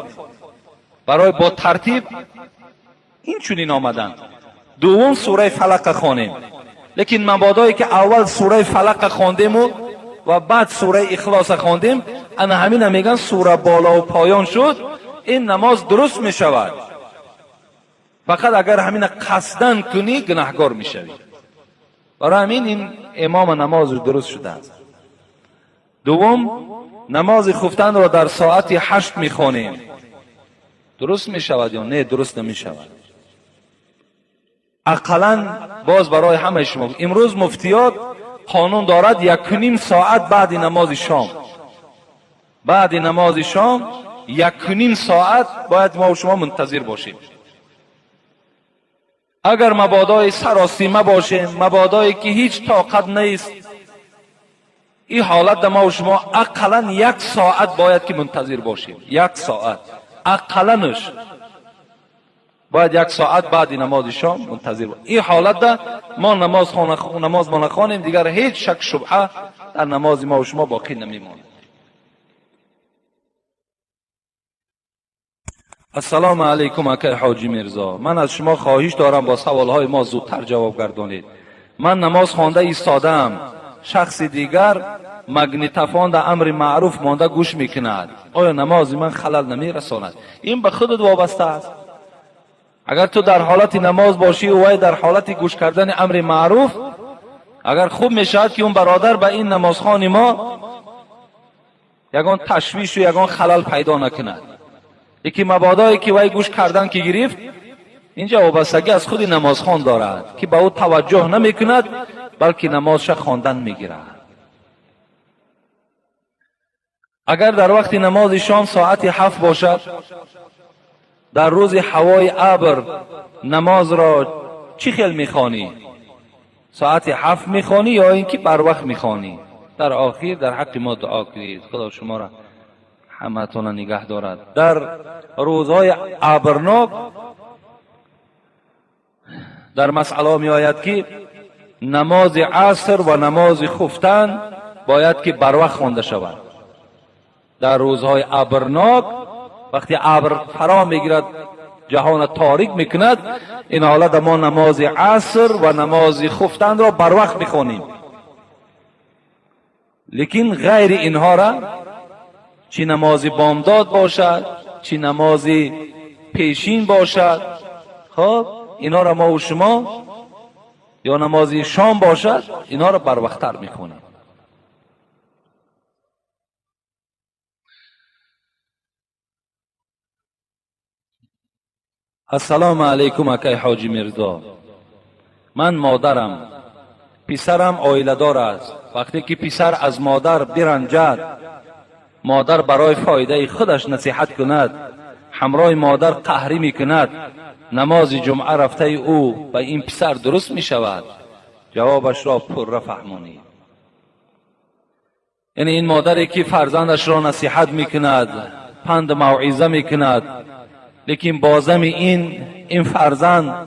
برای با ترتیب این چنین آمدن، دوم سوره فلق خوانیم. لیکن مبادایی که اول سوره فلق خواندیم و بعد سوره اخلاص خواندیم، انا همین میگن سوره بالا و پایان شد، این نماز درست می شود. فقط اگر همین قصدن کنی گناهگار می شوی. برای همین این امام نماز درست شده است. دوم، نماز خفتن را در ساعت 8 می خوانیم، درست می شود یا نه؟ درست نمی شود. اقلاً باز برای همه شما امروز مفتیات قانون دارد 1.5 ساعت بعد نماز شام، بعد نماز شام 1.5 ساعت باید ما و شما منتظر باشیم. اگر مبادای سراسیمه باشیم، مبادایی که هیچ طاقت نیست، این حالت ما و شما اقلاً 1 ساعت باید که منتظر باشیم. 1 ساعت اقلاًش باید 1 ساعت بعد نماز شام منتظر باشیم. این حالت ما نماز ما نخوانیم، دیگر هیچ شک شبهه در نماز ما و شما باقی نمیماند. السلام علیکم اکای حاجی میرزا، من از شما خواهش دارم با سوالهای ما زودتر جواب گردانید. من نماز خوانده ایستادم، شخص دیگر مگنیتوفون در امر معروف مانده گوش میکند، آیا نماز من خلل نمیرساند؟ این به خودت وابسته است. اگر تو در حالت نماز باشی و وی در حالت گوش کردن امر معروف، اگر خوب میشود که اون برادر به این نمازخوان ما یگان تشویش و یگان خلل پیدا نکند. یکی مبادایی که وی گوش کردن که گرفت، اینجا وابستگی از خود نمازخوان دارد که به او توجه نمی کند، بلکه نمازش خواندن میگیرد. اگر در وقت نماز شام ساعت 7 باشد، در روز هوای ابر نماز را چی خیل میخوانی؟ ساعت 7 میخوانی یا اینکه بر وقت میخوانی؟ در آخر در حق ما دعا کنید، خدا شما را همتون نگه دارد. در روزهای ابرناک در مسئله می آید که نماز عصر و نماز خفتن باید که بر وقت خوانده شود. در روزهای ابرناک وقتی ابر فرا میگیرد، جهان تاریک میکند، این حالت ما نماز عصر و نماز خفتن را بر وقت میخوانیم. لیکن غیر اینها را، چی نماز بامداد باشد، چی نماز پیشین باشد، خب اینها را ما و شما، یا نماز شام باشد، اینها را بر وقت‌تر میخوانیم. السلام علیکم اکای حاجی میرزا، من مادرم، پسرم آیله دار است. وقتی که پسر از مادر برنجد، مادر برای فایده خودش نصیحت کند، همراه مادر قهری میکند، نماز جمعه رفته او به این پسر درست میشود؟ جوابش را پر فهمونید. یعنی این مادری که فرزندش را نصیحت میکند، پند موعظه میکند، لیکن بازم این فرزند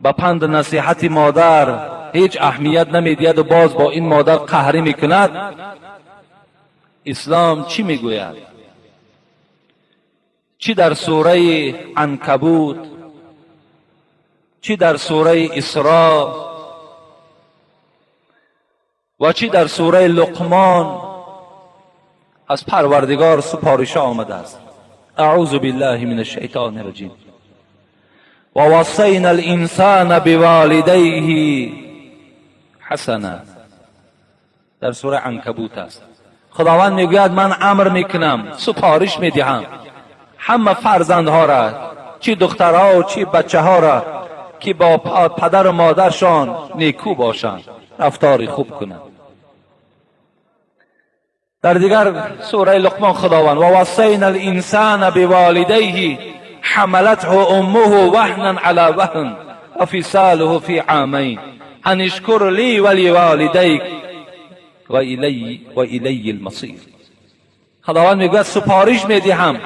به پند نصیحت مادر هیچ اهمیت نمیدهد و باز با این مادر قهری میکند، اسلام چی میگوید؟ چی در سوره عنکبوت، چی در سوره اسراء و چی در سوره لقمان از پروردگار سپارش آمده است. اعوذ بالله من الشیطان الرجیم. و وصینا الانسان بوالدیه حسنا. در سوره عنکبوت است. خداوند میگوید من امر میکنم، سپارش میدهم همه فرزندها را، چی دخترها و چی بچه ها را، که با پدر و مادرشان نیکو باشند، رفتار خوب کنند. در دیگر سوره لقمان خداوند و وصینا الانسان بوالدیه حملته امه وهنا علی وهن و فصاله فی عامین ان اشکر لی ولوالدیک و الی المصیر. خداوند میگوید سپارش میدهم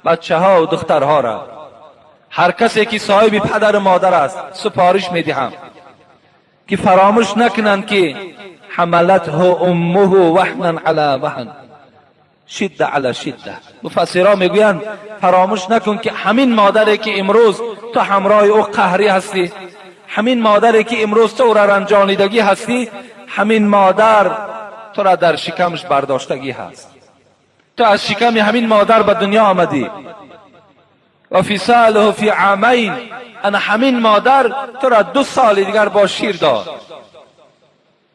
بچه ها و دخترها را، هر کسی که صاحب پدر و مادر است سپارش میدهم که فراموش نکنند که حملته امه وهنا علی وهن شده علی شده. مفسران میگویند فراموش نکن که همین مادری که امروز تو همراه او قهری هستی، همین مادری که امروز تو را رنجانیدگی هستی، همین مادر تو را در شکمش برداشتگی هست. تو از شکم همین مادر به دنیا آمدی. و فصاله فی عامین، ان همین مادر تو را 2 سال دیگر با شیر داد.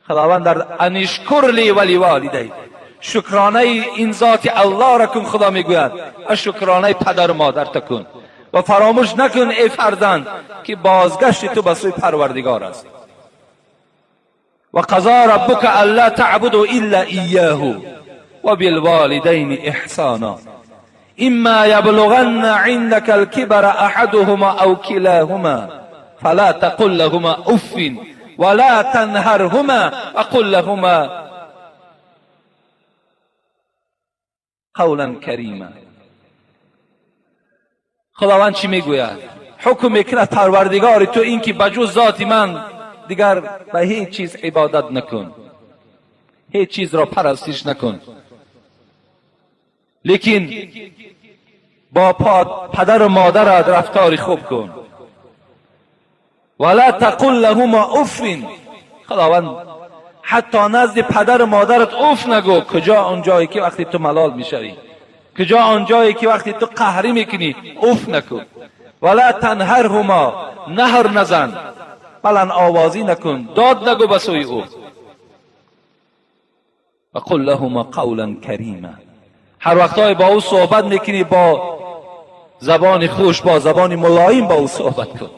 خداوند در ان اشکر لی ولوالدیک، شکرانه این ذات الله را کن. خدا میگوید از شکرانه پدر و مادر تکن و فراموش نکن ای فرزند که بازگشت تو به سوی پروردگار است. و قضا ربک الا تعبدوا الا ایاه و بالوالدین احسانا اما یبلغن عندك الكبر احدهما او كلاهما فلا تقل لهما اف ولا تنهرهما وقل لهما قولا کریما. خداوند چی میگوید؟ حکم میکند پروردگار تو این که بجز ذات من دیگر به هیچ چیز عبادت نکن، هیچ چیز را پرستش نکن، لیکن با پدر و مادرت رفتار خوب کن. ولا تقل لهما اف. خداوند حتی نزد پدر و مادرت اف نگو. کجا آنجایی که وقتی تو ملال میشوی، کجا آنجایی که وقتی تو قهری میکنی اف نکن. ولا تنهرهما، نهر نزن، بلند آوازی نکن، داد نگو به سوی او. و قل لهما قولا کریما. هر وقتای با او صحبت میکنی با زبان خوش، با زبان ملایم با او صحبت کن.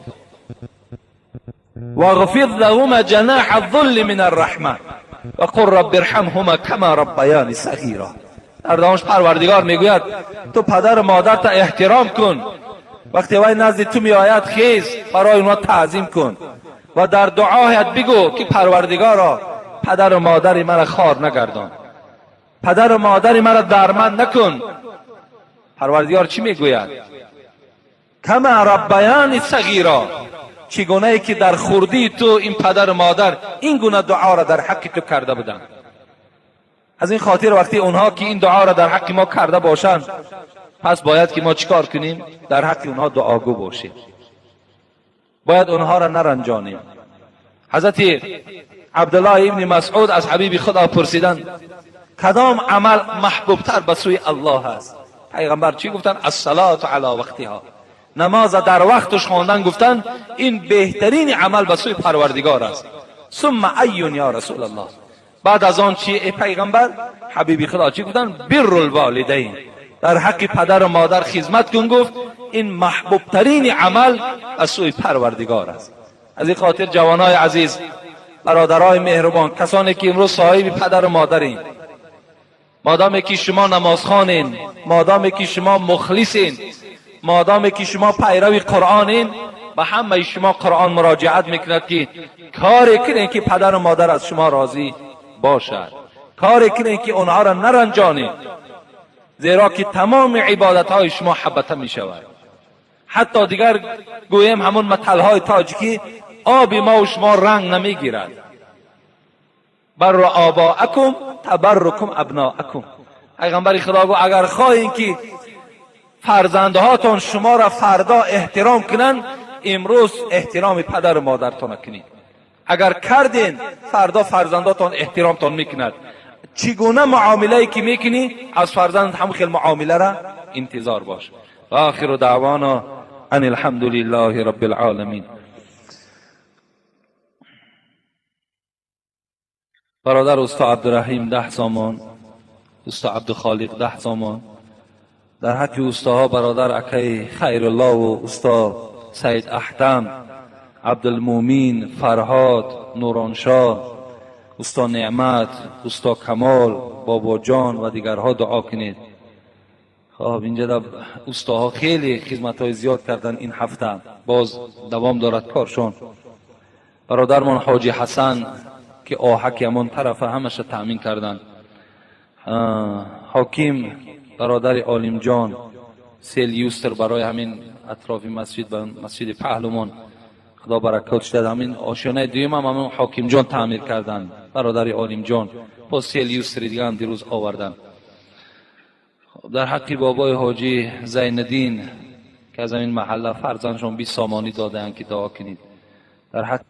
واخفض لهما جناح الذل من الرحمه وقل رب ارحمهما كما ربياني صغيرا. در دامش پروردگار میگوید تو پدر و مادرت احترام کن، وقتی وای نزد تو میآید خیز برای اونها تعظیم کن و در دعایت بگو که پروردگارا پدر و مادر مرا خوار نگردان، پدر و مادر مرا درمند نکن. پروردگار چی میگوید؟ کما ربیانی صغیرا، چگونه ای که در خردی تو این پدر و مادر این گونه دعا را در حق تو کرده بودند. از این خاطر وقتی اونها که این دعا را در حق ما کرده باشند، پس باید که ما چیکار کنیم؟ در حق اونها دعاگو باشیم، باید اونها را نرنجانیم. حضرت عبدالله ابن مسعود از حبیب خدا پرسیدند کدام عمل محبوبتر به سوی الله است؟ پیغمبر چی گفتن؟ الصلاة علی وقتها، نماز در وقتش خواندن. گفتن این بهترین عمل به سوی پروردگار است. ثم ایون یا رسول الله، بعد از آن چی ای پیغمبر؟ حبیبی خدا چی گفتن؟ بر الوالدین، در حق پدر و مادر خدمت کن. گفت این محبوب ترین عمل از سوی پروردگار است. از این خاطر جوانای عزیز، برادرای مهربان، کسانی که امروز صاحب پدر و مادرین، مادامی که شما نمازخوانین، مادامی که شما مخلصین، مادامی که شما پیرو قرآنین، به همه شما قرآن مراجعت میکند که کاری کنین که پدر و مادر از شما راضی باشد، کاری کنین که اونها را نرنجانید، زیرا که تمام عبادت های شما حبطه می شود. حتی دیگر گویم همون مثل های تاجیکی، آب ما و شما رنگ نمی گیرد. بر آباءکم تبرکم ابناءکم. پیغمبر خدا گو اگر خواهید که فرزندهاتون شما را فردا احترام کنن، امروز احترام پدر و مادرتون کنید. اگر کردین فردا فرزنداتون احترامتون میکند. چگونه معامله که میکنی از فرزند هم خیلی معامله را انتظار باش. و آخر دعوانا ان الحمد لله رب العالمین. برادر استاد عبدالرحیم 10 سامان، استاد عبدالخالق 10 سامان. در حق استاها برادر اکی خیرالله و استاد سید احتم، عبدالمومین، فرهاد، نورانشاه، استاد نعمت، استاد کمال، بابا جان و دیگرها دعا کنید. خب اینجا در استاها خیلی خدمت‌های زیاد کردن این هفته، باز دوام دارد کارشون. برادرمان حاجی حسن که آهک همون طرف همش تأمین کردن. حاکم برادر عالم جان سیلیوستر برای همین اطراف مسجد و مسجد پهلوان خدا برکاتش داد. همین آشیانه دویم هم همون حاکم جان تعمیر کردن، برادر عالم جان با سیلیوستر دیگه هم دیروز آوردن. در حق بابای حاجی زیندین که از این محله فرزندشون 20 سامانی دادن که دعا کنید. در حق